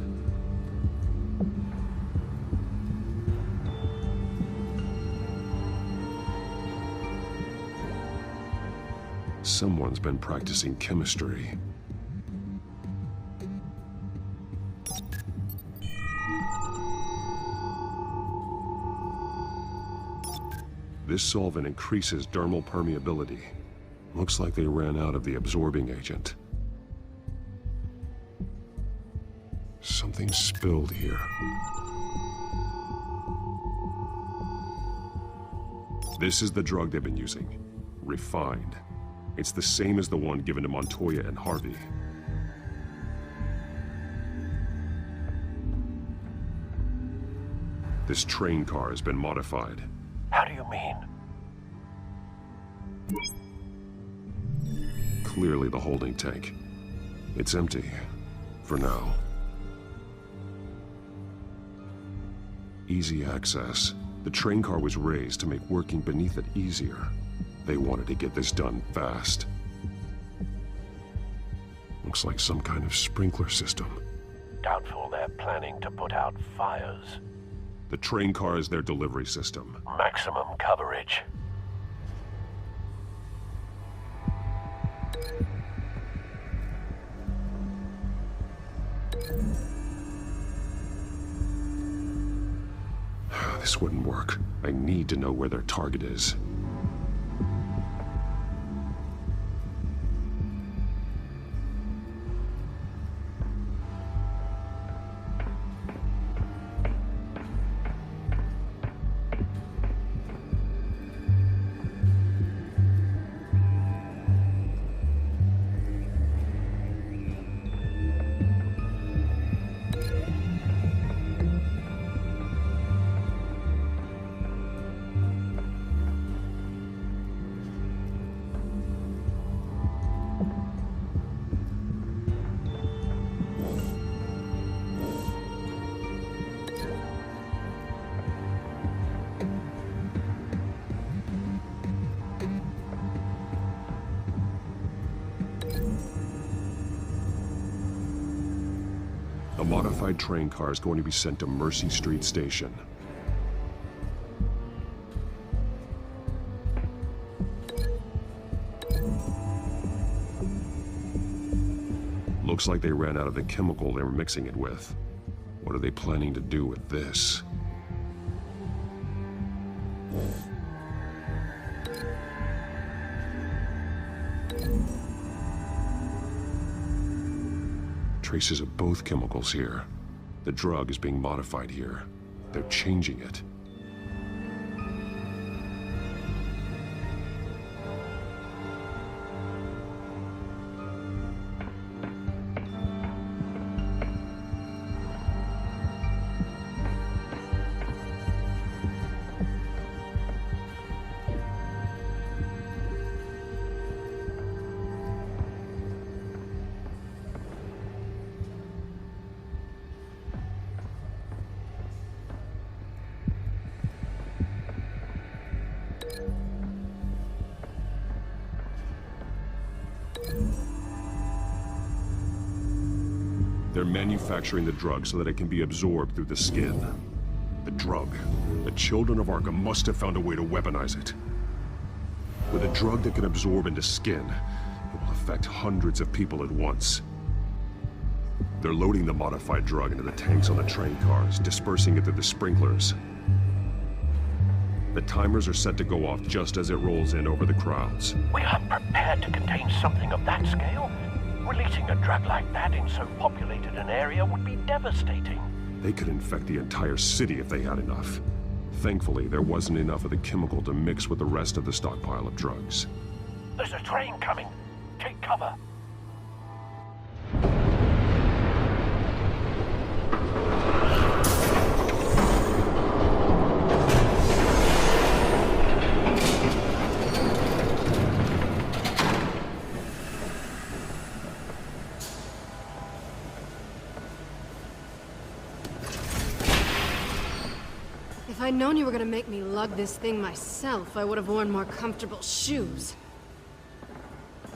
Someone's been practicing chemistry. This solvent increases dermal permeability. Looks like they ran out of the absorbing agent. Something spilled here. This is the drug they've been using. Refined. It's the same as the one given to Montoya and Harvey. This train car has been modified. How do you mean? Clearly the holding tank. It's empty. For now. Easy access. The train car was raised to make working beneath it easier. They wanted to get this done fast. Looks like some kind of sprinkler system. Doubtful they're planning to put out fires. The train car is their delivery system. Maximum coverage. This wouldn't work. I need to know where their target is. A modified train car is going to be sent to Mercy Street Station. Looks like they ran out of the chemical they were mixing it with. What are they planning to do with this? Traces of both chemicals here. The drug is being modified here. They're changing it. They're manufacturing the drug so that it can be absorbed through the skin. The drug. The children of Arkham must have found a way to weaponize it. With a drug that can absorb into skin, it will affect hundreds of people at once. They're loading the modified drug into the tanks on the train cars, dispersing it through the sprinklers. The timers are set to go off just as it rolls in over the crowds. We aren't prepared to contain something of that scale. Releasing a drug like that in so populated an area would be devastating. They could infect the entire city if they had enough. Thankfully, there wasn't enough of the chemical to mix with the rest of the stockpile of drugs. There's a train coming. Take cover. If I'd known you were gonna make me lug this thing myself, I would have worn more comfortable shoes.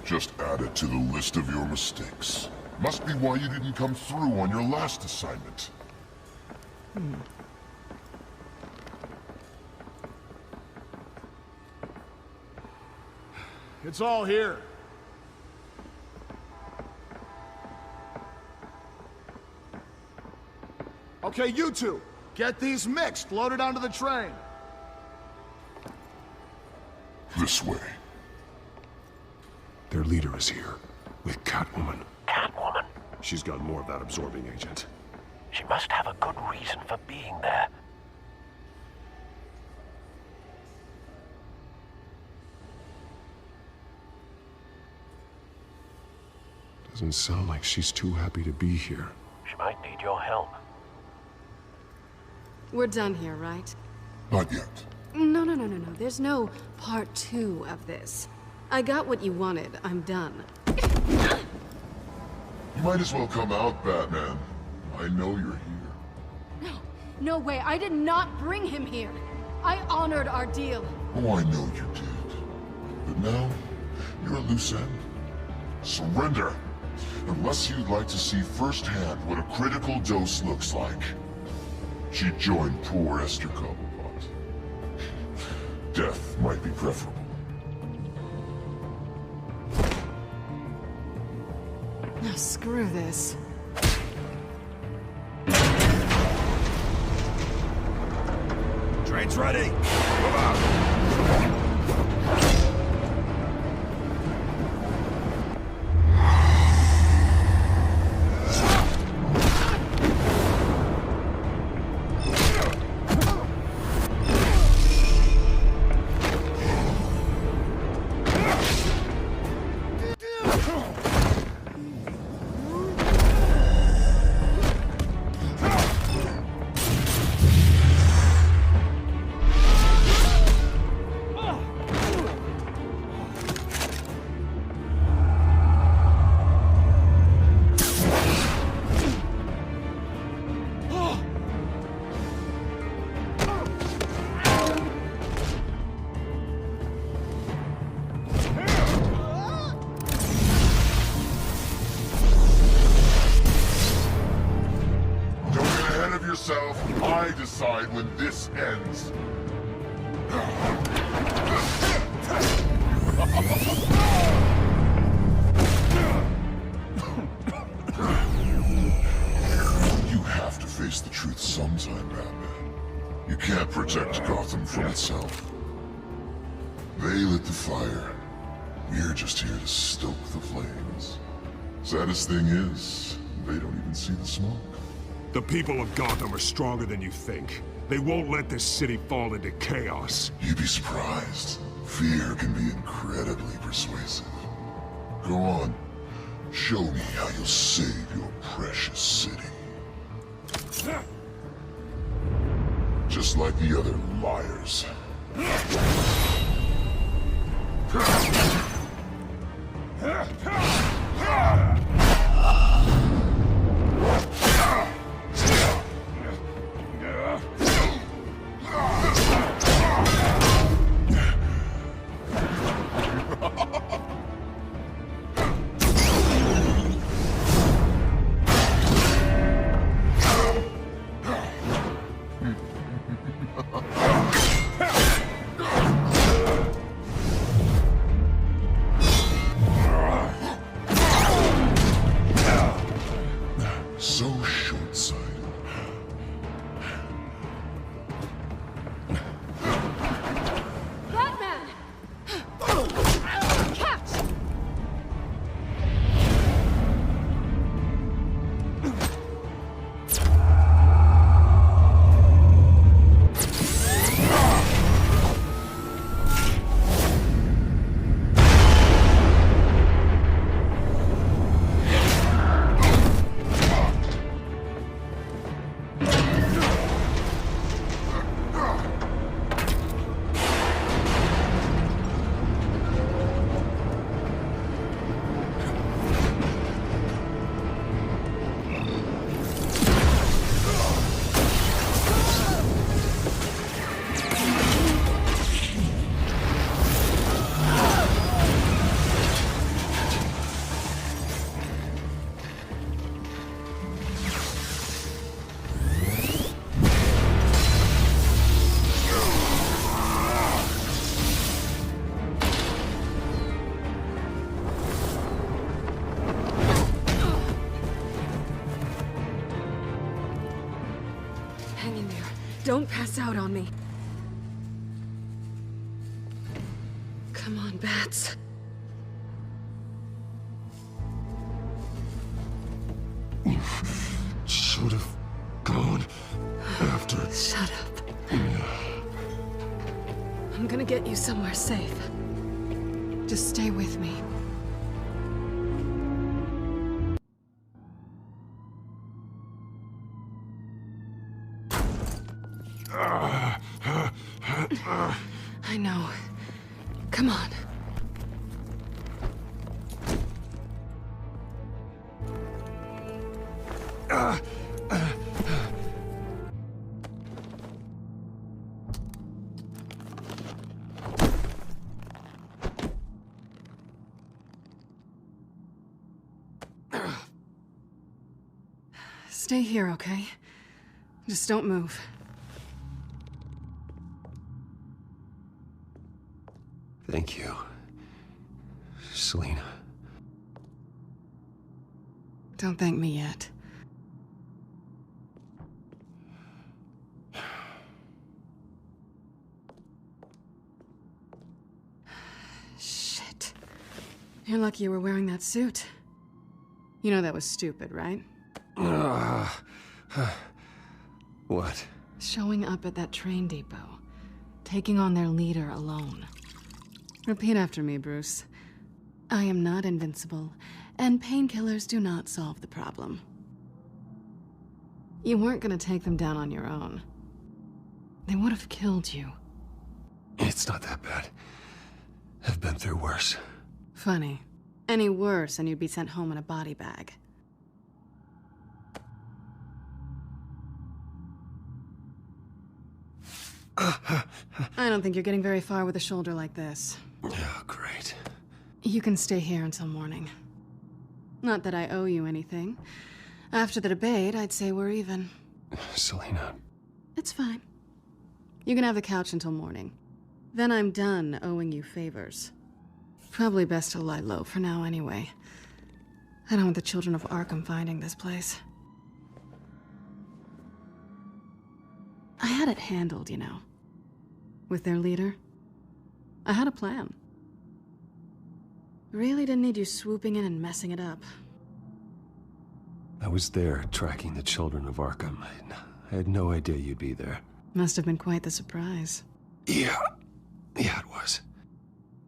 Just add it to the list of your mistakes. Must be why you didn't come through on your last assignment. It's all here. Okay, you two. Get these mixed, loaded onto the train. This way. Their leader is here, with Catwoman. Catwoman? She's got more of that absorbing agent. She must have a good reason for being there. Doesn't sound like she's too happy to be here. She might need your help. We're done here, right? Not yet. No. There's no part 2 of this. I got what you wanted. I'm done. You might as well come out, Batman. I know you're here. No way. I did not bring him here. I honored our deal. Oh, I know you did. But now, you're a loose end. Surrender! Unless you'd like to see firsthand what a critical dose looks like. She joined poor Esther Cobblepot. Death might be preferable. Now screw this. Train's ready! Move out! I decide when this ends. You have to face the truth sometime, Batman. You can't protect Gotham from itself. They lit the fire. We're just here to stoke the flames. Saddest thing is, they don't even see the smoke. The people of Gotham are stronger than you think. They won't let this city fall into chaos. You'd be surprised. Fear can be incredibly persuasive. Go on. Show me how you'll save your precious city. Just like the other liars. Don't pass out on me. Come on, Bats. You should have gone after... Shut up. I'm gonna get you somewhere safe. Just stay with me. I know. Come on. Stay here, okay? Just don't move. Thank you, Selina. Don't thank me yet. Shit. You're lucky you were wearing that suit. You know that was stupid, right? What? Showing up at that train depot. Taking on their leader alone. Repeat after me, Bruce. I am not invincible, and painkillers do not solve the problem. You weren't gonna take them down on your own. They would have killed you. It's not that bad. I've been through worse. Funny. Any worse and you'd be sent home in a body bag. I don't think you're getting very far with a shoulder like this. Oh, great. You can stay here until morning. Not that I owe you anything. After the debate, I'd say we're even. Selina. It's fine. You can have the couch until morning. Then I'm done owing you favors. Probably best to lie low for now anyway. I don't want the children of Arkham finding this place. I had it handled, you know. With their leader. I had a plan. Really didn't need you swooping in and messing it up. I was there tracking the children of Arkham. I had no idea you'd be there. Must have been quite the surprise. Yeah, it was.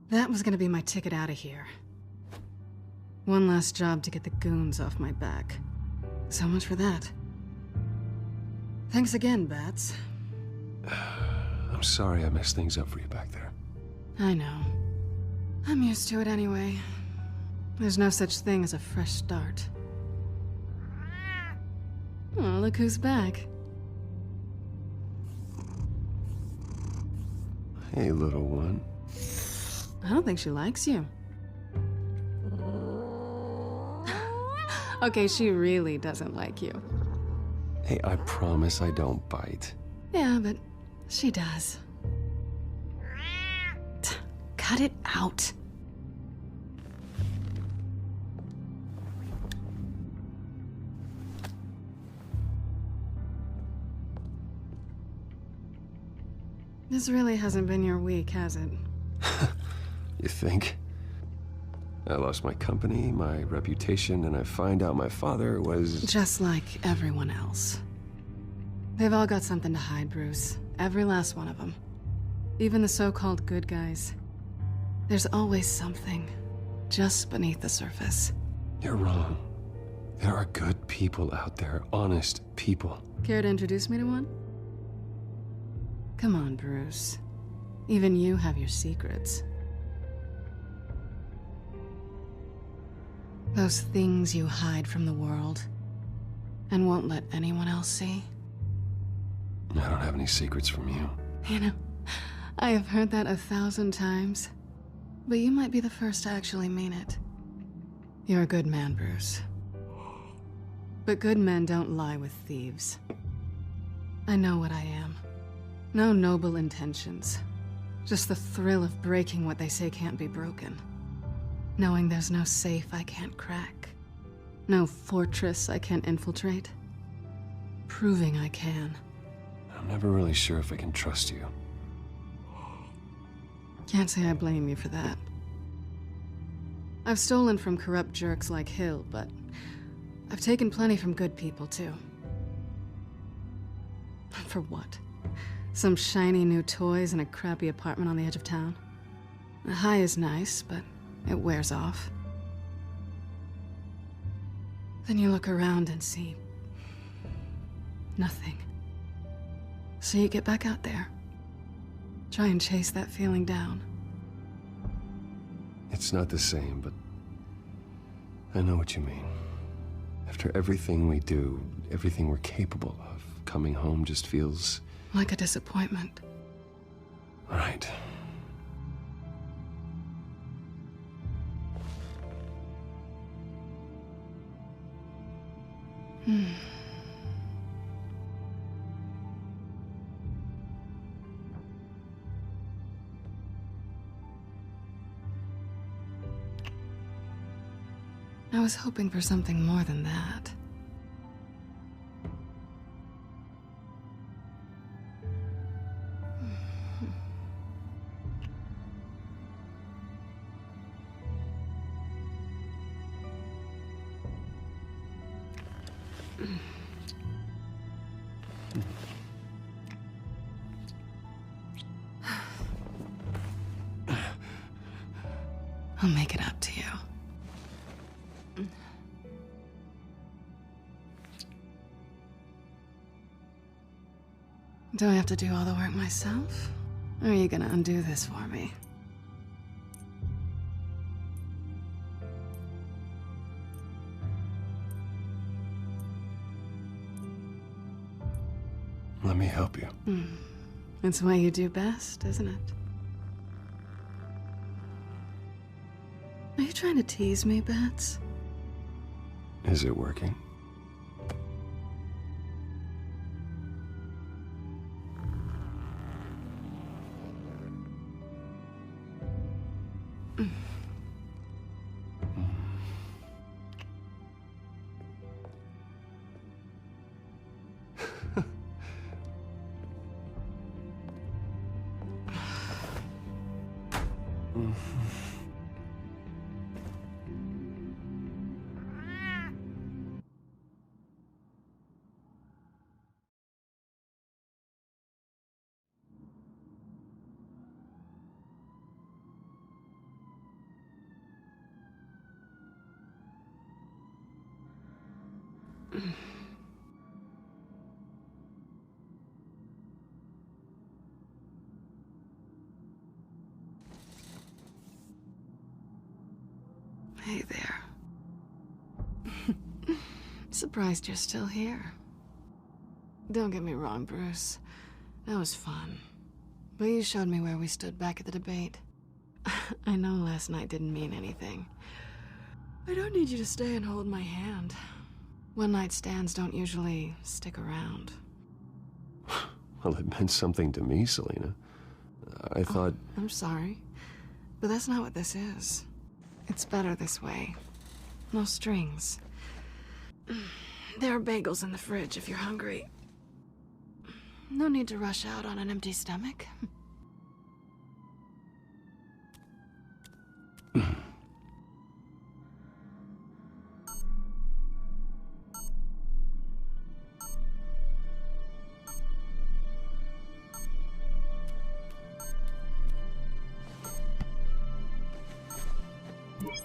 That was gonna be my ticket out of here. One last job to get the goons off my back. So much for that. Thanks again, Bats. I'm sorry I messed things up for you back there. I know. I'm used to it anyway. There's no such thing as a fresh start. Oh, look who's back. Hey, little one. I don't think she likes you. Okay, she really doesn't like you. Hey, I promise I don't bite. Yeah, but she does. Cut it out. This really hasn't been your week, has it? You think? I lost my company, my reputation, and I find out my father was... Just like everyone else. They've all got something to hide, Bruce. Every last one of them. Even the so-called good guys. There's always something, just beneath the surface. You're wrong. There are good people out there, honest people. Care to introduce me to one? Come on, Bruce. Even you have your secrets. Those things you hide from the world and won't let anyone else see. I don't have any secrets from you. You know, I have heard that 1,000 times, but you might be the first to actually mean it. You're a good man, Bruce. But good men don't lie with thieves. I know what I am. No noble intentions. Just the thrill of breaking what they say can't be broken. Knowing there's no safe I can't crack. No fortress I can't infiltrate. Proving I can. I'm never really sure if I can trust you. Can't say I blame you for that. I've stolen from corrupt jerks like Hill, but I've taken plenty from good people, too. For what? Some shiny new toys and a crappy apartment on the edge of town? The high is nice, but it wears off. Then you look around and see nothing. So you get back out there. Try and chase that feeling down. It's not the same, but I know what you mean. After everything we do, everything we're capable of, coming home just feels... like a disappointment. Right. I was hoping for something more than that. I'll make it up to you. Do I have to do all the work myself? Or are you gonna undo this for me? Let me help you. It's what you do best, isn't it? Are you trying to tease me, Bats? Is it working? Hey there. Surprised you're still here. Don't get me wrong, Bruce. That was fun. But you showed me where we stood back at the debate. I know last night didn't mean anything. I don't need you to stay and hold my hand. One-night stands don't usually stick around. Well, it meant something to me, Selena. I thought... I'm sorry, but that's not what this is. It's better this way. No strings. There are bagels in the fridge if you're hungry. No need to rush out on an empty stomach.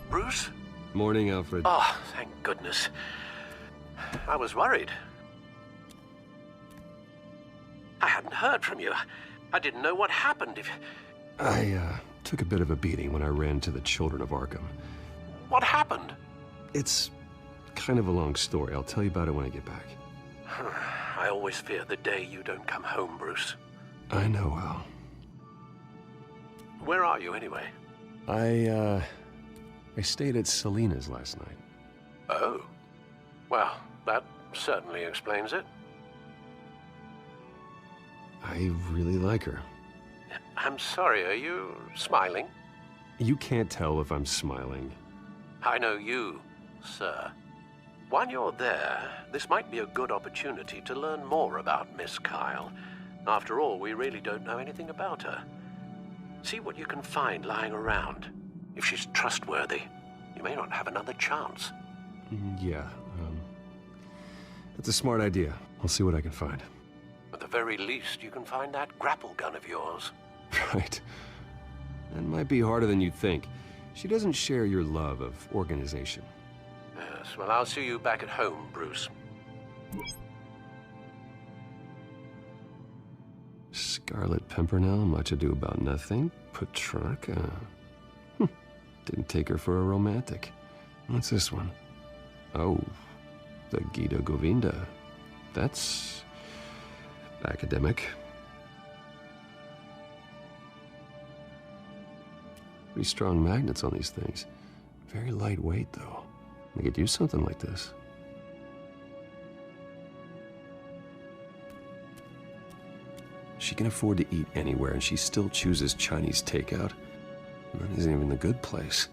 Bruce? Morning, Alfred. Oh, thank goodness. I was worried. I hadn't heard from you. I didn't know what happened. I took a bit of a beating when I ran to the Children of Arkham. What happened? It's kind of a long story. I'll tell you about it when I get back. I always fear the day you don't come home, Bruce. I know, Al. Where are you, anyway? I stayed at Selena's last night. Oh. Well, that certainly explains it. I really like her. I'm sorry, are you smiling? You can't tell if I'm smiling. I know you, sir. While you're there, this might be a good opportunity to learn more about Miss Kyle. After all, we really don't know anything about her. See what you can find lying around. If she's trustworthy, you may not have another chance. Yeah, that's a smart idea. I'll see what I can find. At the very least, you can find that grapple gun of yours. Right. That might be harder than you'd think. She doesn't share your love of organization. Yes, well, I'll see you back at home, Bruce. Scarlet Pimpernel, much ado about nothing. Petrarca. Didn't take her for a romantic. What's this one? Oh, the Gita Govinda. That's academic. Pretty strong magnets on these things. Very lightweight, though. They could use something like this. She can afford to eat anywhere, and she still chooses Chinese takeout. And that isn't even the good place.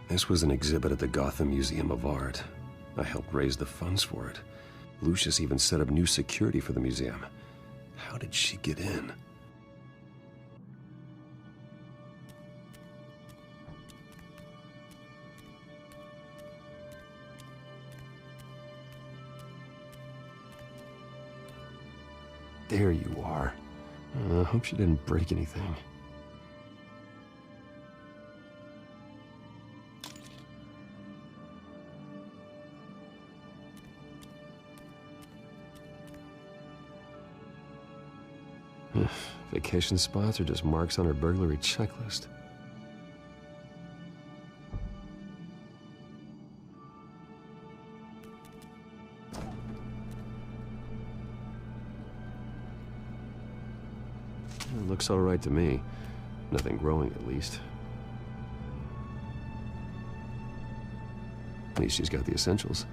This was an exhibit at the Gotham Museum of Art. I helped raise the funds for it. Lucius even set up new security for the museum. How did she get in? There you are. I hope she didn't break anything. Vacation spots are just marks on her burglary checklist. It looks all right to me. Nothing growing, at least. At least she's got the essentials.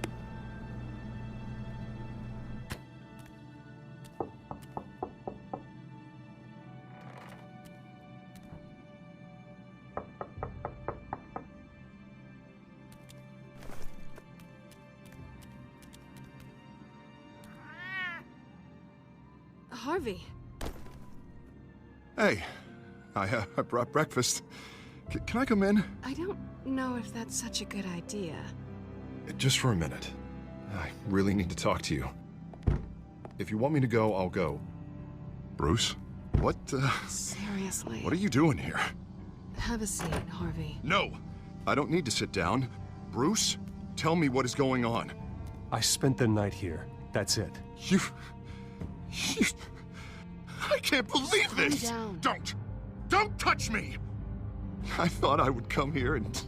Harvey. Hey, I brought breakfast. Can I come in? I don't know if that's such a good idea. Just for a minute. I really need to talk to you. If you want me to go, I'll go. Bruce? What, Seriously. What are you doing here? Have a seat, Harvey. No! I don't need to sit down. Bruce, tell me what is going on. I spent the night here. That's it. You... I can't believe this! Calm down. Don't touch me! I thought I would come here and...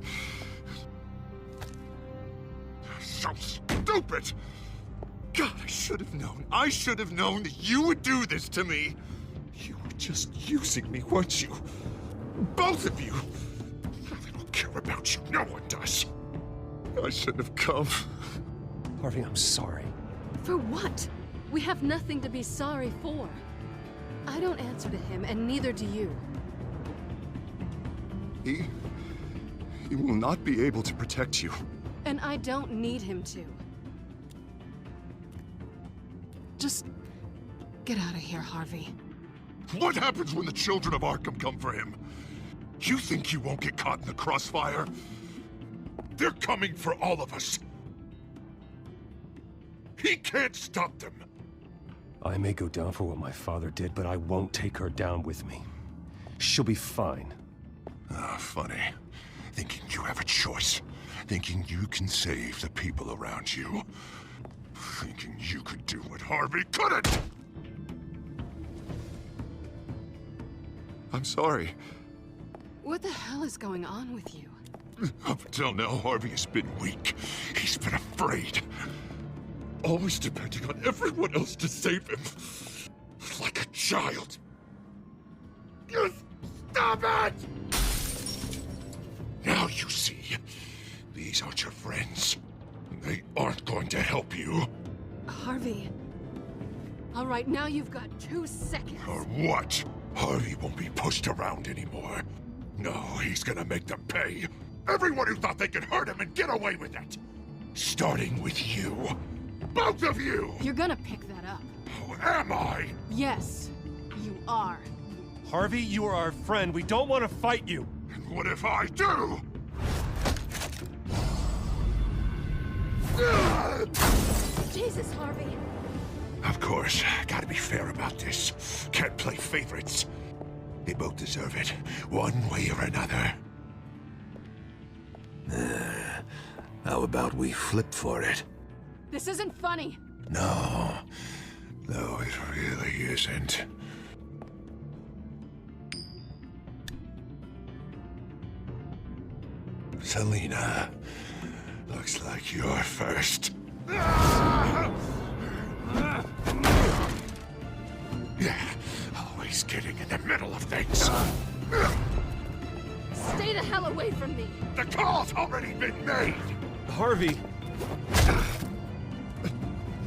So stupid! God, I should have known. I should have known that you would do this to me. You were just using me, weren't you? Both of you. I don't care about you. No one does. I shouldn't have come. Harvey, I'm sorry. For what? We have nothing to be sorry for. I don't answer to him, and neither do you. He will not be able to protect you. And I don't need him to. Just get out of here, Harvey. What happens when the children of Arkham come for him? You think he won't get caught in the crossfire? They're coming for all of us. He can't stop them. I may go down for what my father did, but I won't take her down with me. She'll be fine. Ah, funny. Thinking you have a choice. Thinking you can save the people around you. Thinking you could do what Harvey couldn't! I'm sorry. What the hell is going on with you? Up until now, Harvey has been weak. He's been afraid. Always depending on everyone else to save him. Like a child. You stop it! Now you see. These aren't your friends. They aren't going to help you. Harvey. All right, now you've got 2 seconds. Or what? Harvey won't be pushed around anymore. No, he's gonna make them pay. Everyone who thought they could hurt him and get away with it. Starting with you. Both of you! You're gonna pick that up. Who am I? Yes, you are. Harvey, you are our friend. We don't want to fight you. And what if I do? Jesus, Harvey. Of course, gotta be fair about this. Can't play favorites. They both deserve it, one way or another. How about we flip for it? This isn't funny. No, it really isn't. Selena, looks like you're first. Yeah, always getting in the middle of things. Stay the hell away from me. The call's already been made. Harvey.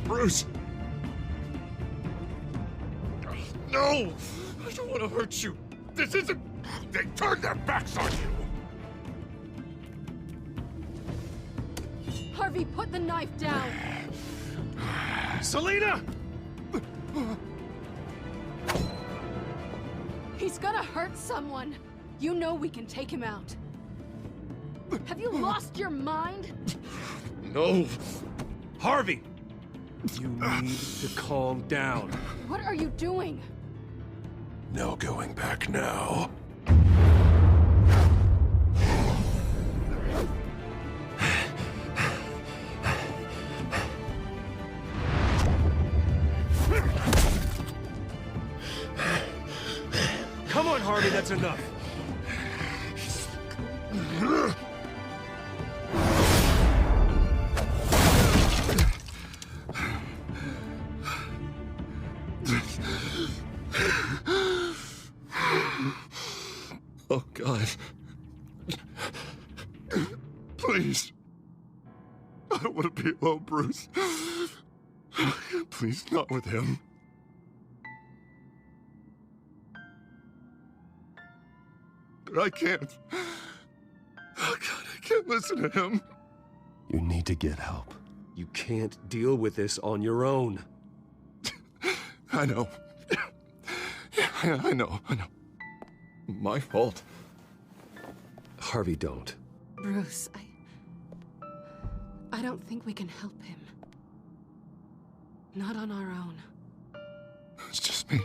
Bruce. No, I don't want to hurt you. This isn't... They turned their backs on you. Harvey, put the knife down. Selena! He's gonna hurt someone. You know we can take him out. Have you lost your mind? No. Harvey! You need to calm down. What are you doing? No going back now. Come on, Harvey, that's enough. Oh, God. Please. I don't want to be alone, Bruce. Please, not with him. But I can't. Oh, God, I can't listen to him. You need to get help. You can't deal with this on your own. I know. Yeah, I know. My fault. Harvey, don't. Bruce, I don't think we can help him. Not on our own. It's just me.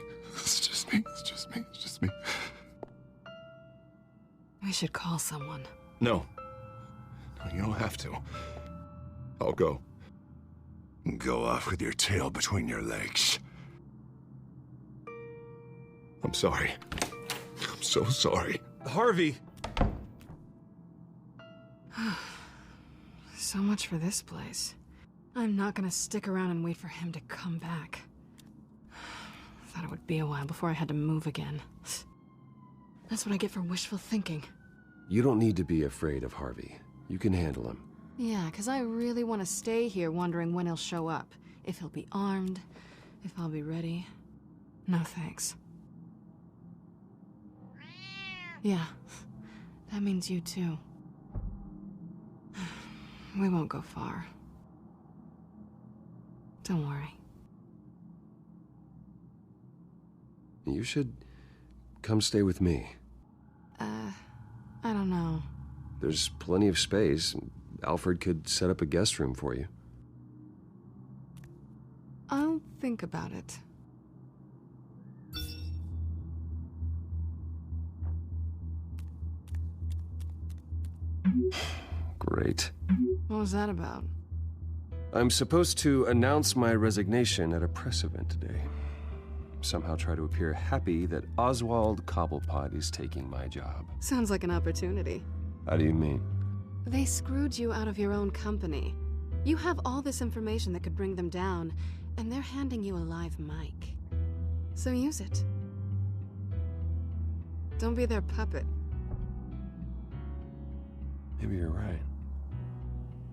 We should call someone. No, you don't have to. I'll go. Go off with your tail between your legs. I'm sorry. I'm so sorry. Harvey! So much for this place. I'm not gonna stick around and wait for him to come back. Thought it would be a while before I had to move again. That's what I get for wishful thinking. You don't need to be afraid of Harvey. You can handle him. Yeah, 'cause I really want to stay here wondering when he'll show up. If he'll be armed, if I'll be ready. No thanks. Yeah, that means you too. We won't go far. Don't worry. You should come stay with me. I don't know. There's plenty of space. Alfred could set up a guest room for you. I'll think about it. Great. What was that about? I'm supposed to announce my resignation at a press event today. Somehow try to appear happy that Oswald Cobblepot is taking my job. Sounds like an opportunity. How do you mean? They screwed you out of your own company. You have all this information that could bring them down, and they're handing you a live mic. So use it. Don't be their puppet. Maybe you're right.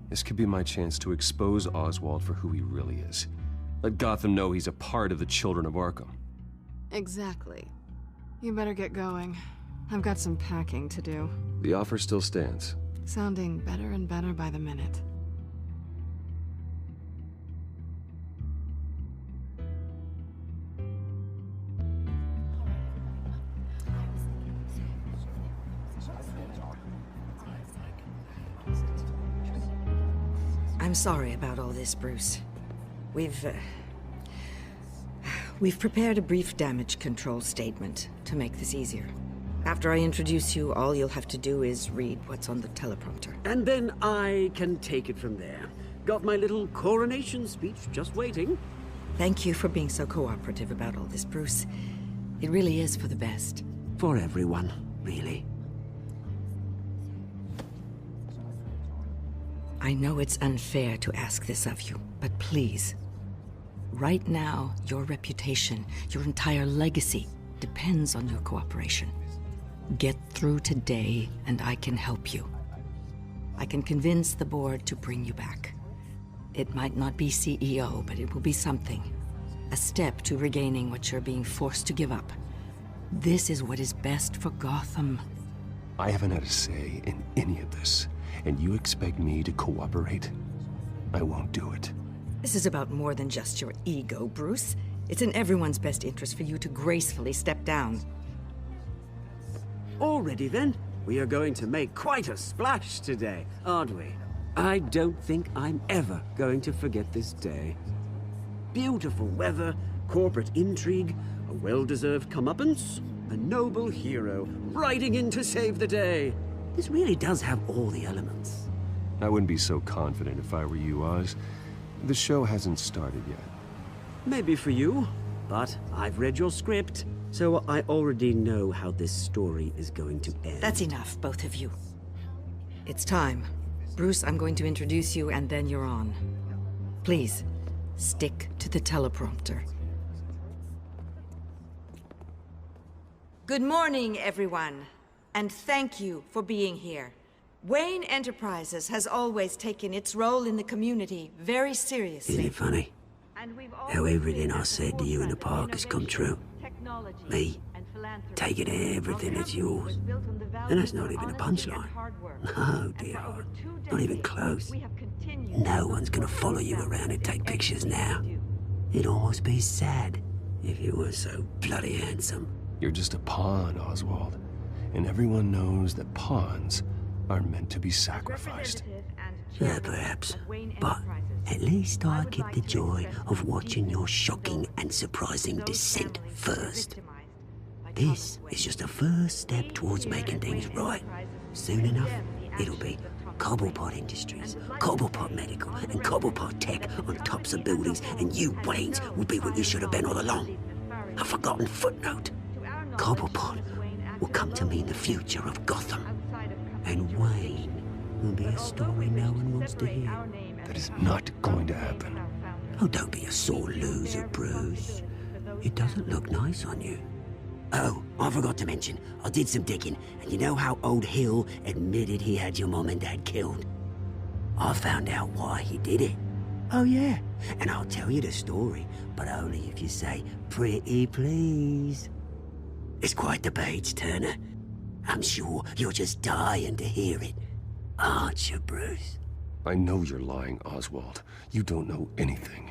This could be my chance to expose Oswald for who he really is. Let Gotham know he's a part of the Children of Arkham. Exactly. You better get going. I've got some packing to do. The offer still stands. Sounding better and better by the minute. I'm sorry about all this, Bruce. We've prepared a brief damage control statement to make this easier. After I introduce you, all you'll have to do is read what's on the teleprompter. And then I can take it from there. Got my little coronation speech just waiting. Thank you for being so cooperative about all this, Bruce. It really is for the best. For everyone, really. I know it's unfair to ask this of you, but please. Right now, your reputation, your entire legacy, depends on your cooperation. Get through today, and I can help you. I can convince the board to bring you back. It might not be CEO, but it will be something. A step to regaining what you're being forced to give up. This is what is best for Gotham. I haven't had a say in any of this, and you expect me to cooperate? I won't do it. This is about more than just your ego, Bruce. It's in everyone's best interest for you to gracefully step down. Already then, we are going to make quite a splash today, aren't we? I don't think I'm ever going to forget this day. Beautiful weather, corporate intrigue, a well-deserved comeuppance, a noble hero riding in to save the day. This really does have all the elements. I wouldn't be so confident if I were you, Oz. The show hasn't started yet. Maybe for you, but I've read your script, so I already know how this story is going to end. That's enough, both of you. It's time. Bruce, I'm going to introduce you, and then you're on. Please, stick to the teleprompter. Good morning, everyone, and thank you for being here. Wayne Enterprises has always taken its role in the community very seriously. Isn't it funny? How everything I said to you in the park has come true. Me, taking everything that's yours. And that's not even a punchline. No, dear heart. Not even close. No one's gonna follow you around and take pictures now. It'd almost be sad if you were so bloody handsome. You're just a pawn, Oswald. And everyone knows that pawns are meant to be sacrificed. Yeah, perhaps. But at least I get the joy of watching your shocking and surprising descent first. This is just a first step towards making things right. Soon enough, it'll be Cobblepot Industries, Cobblepot Medical, and Cobblepot Tech on tops of buildings, and you, Waynes, will be what you should have been all along. A forgotten footnote. Cobblepot will come to mean the future of Gotham. And Wayne will be a story no one wants to hear. That is not going to happen. Oh, don't be a sore loser, Bruce. It doesn't look nice on you. Oh, I forgot to mention, I did some digging, and you know how old Hill admitted he had your mom and dad killed? I found out why he did it. Oh yeah, and I'll tell you the story, but only if you say, pretty please. It's quite the page, Turner. I'm sure you're just dying to hear it. Aren't you, Bruce? I know you're lying, Oswald. You don't know anything.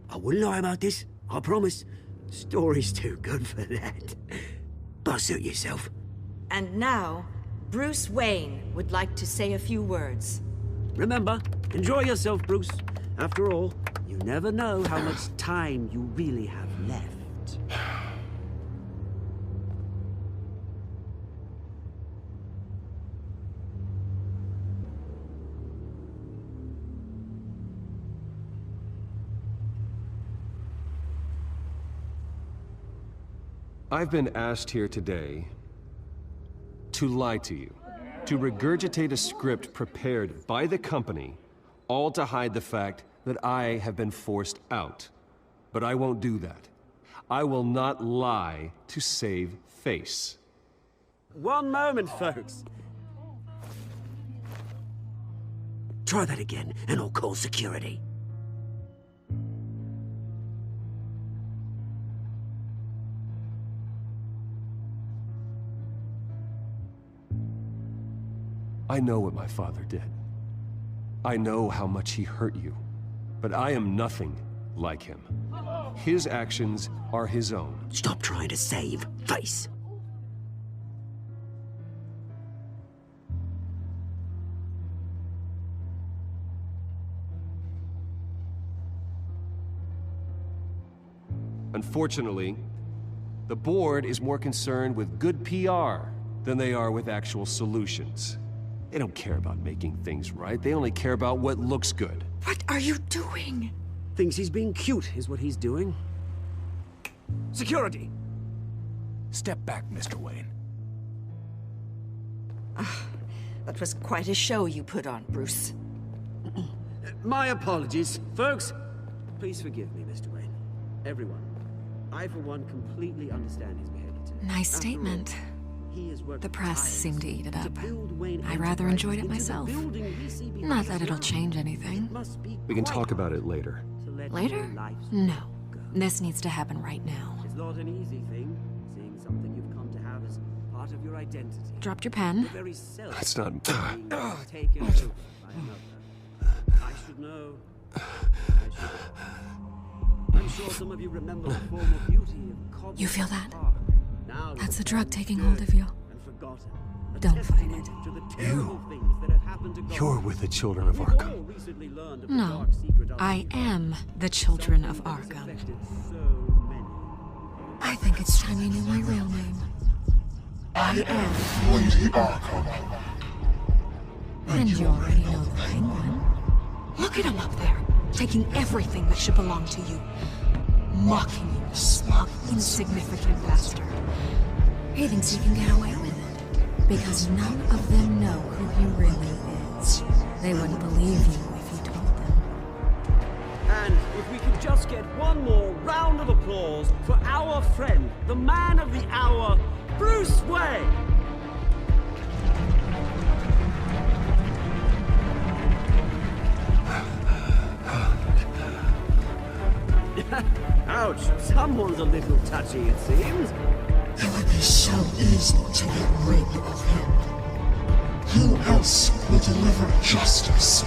I wouldn't lie about this, I promise. Story's too good for that. But suit yourself. And now, Bruce Wayne would like to say a few words. Remember, enjoy yourself, Bruce. After all, you never know how much time you really have left. I've been asked here today to lie to you, to regurgitate a script prepared by the company, all to hide the fact that I have been forced out. But I won't do that. I will not lie to save face. One moment, folks. Try that again, and I'll call security. I know what my father did. I know how much he hurt you. But I am nothing like him. His actions are his own. Stop trying to save face. Unfortunately, the board is more concerned with good PR than they are with actual solutions. They don't care about making things right. They only care about what looks good. What are you doing? Thinks he's being cute, is what he's doing. Security! Step back, Mr. Wayne. That was quite a show you put on, Bruce. My apologies. Folks, please forgive me, Mr. Wayne. Everyone. I, for one, completely understand his behavior today. Nice statement. The press seemed to eat it up. I rather enjoyed it myself. Not that it'll change anything. We can talk about it later. Later? No. This needs to happen right now. It's not an easy thing, seeing something you've come to have as part of your identity. Dropped your pen? That's not... Taken over by another. I should know. I'm sure some of you remember the former beauty of Cobble. You feel that? Now That's the drug taking hold of you. and forgotten. Don't fight it. To the terrible things that have happened to You're with the children of Arkham. recently learned of the No, dark secret of I am the children of Arkham. I think it's time you knew my real name. I am Lady Arkham. And you already know the Penguin. Look at him up there, taking everything that should belong to you. Mocking you, smug, insignificant bastard. He thinks he can get away with it, because none of them know who he really is. They wouldn't believe you if you told them. And if we could just get one more round of applause for our friend, the man of the hour, Bruce Wayne! Ouch, someone's a little touchy, it seems. It would be so easy to get rid of him. Who else will deliver justice?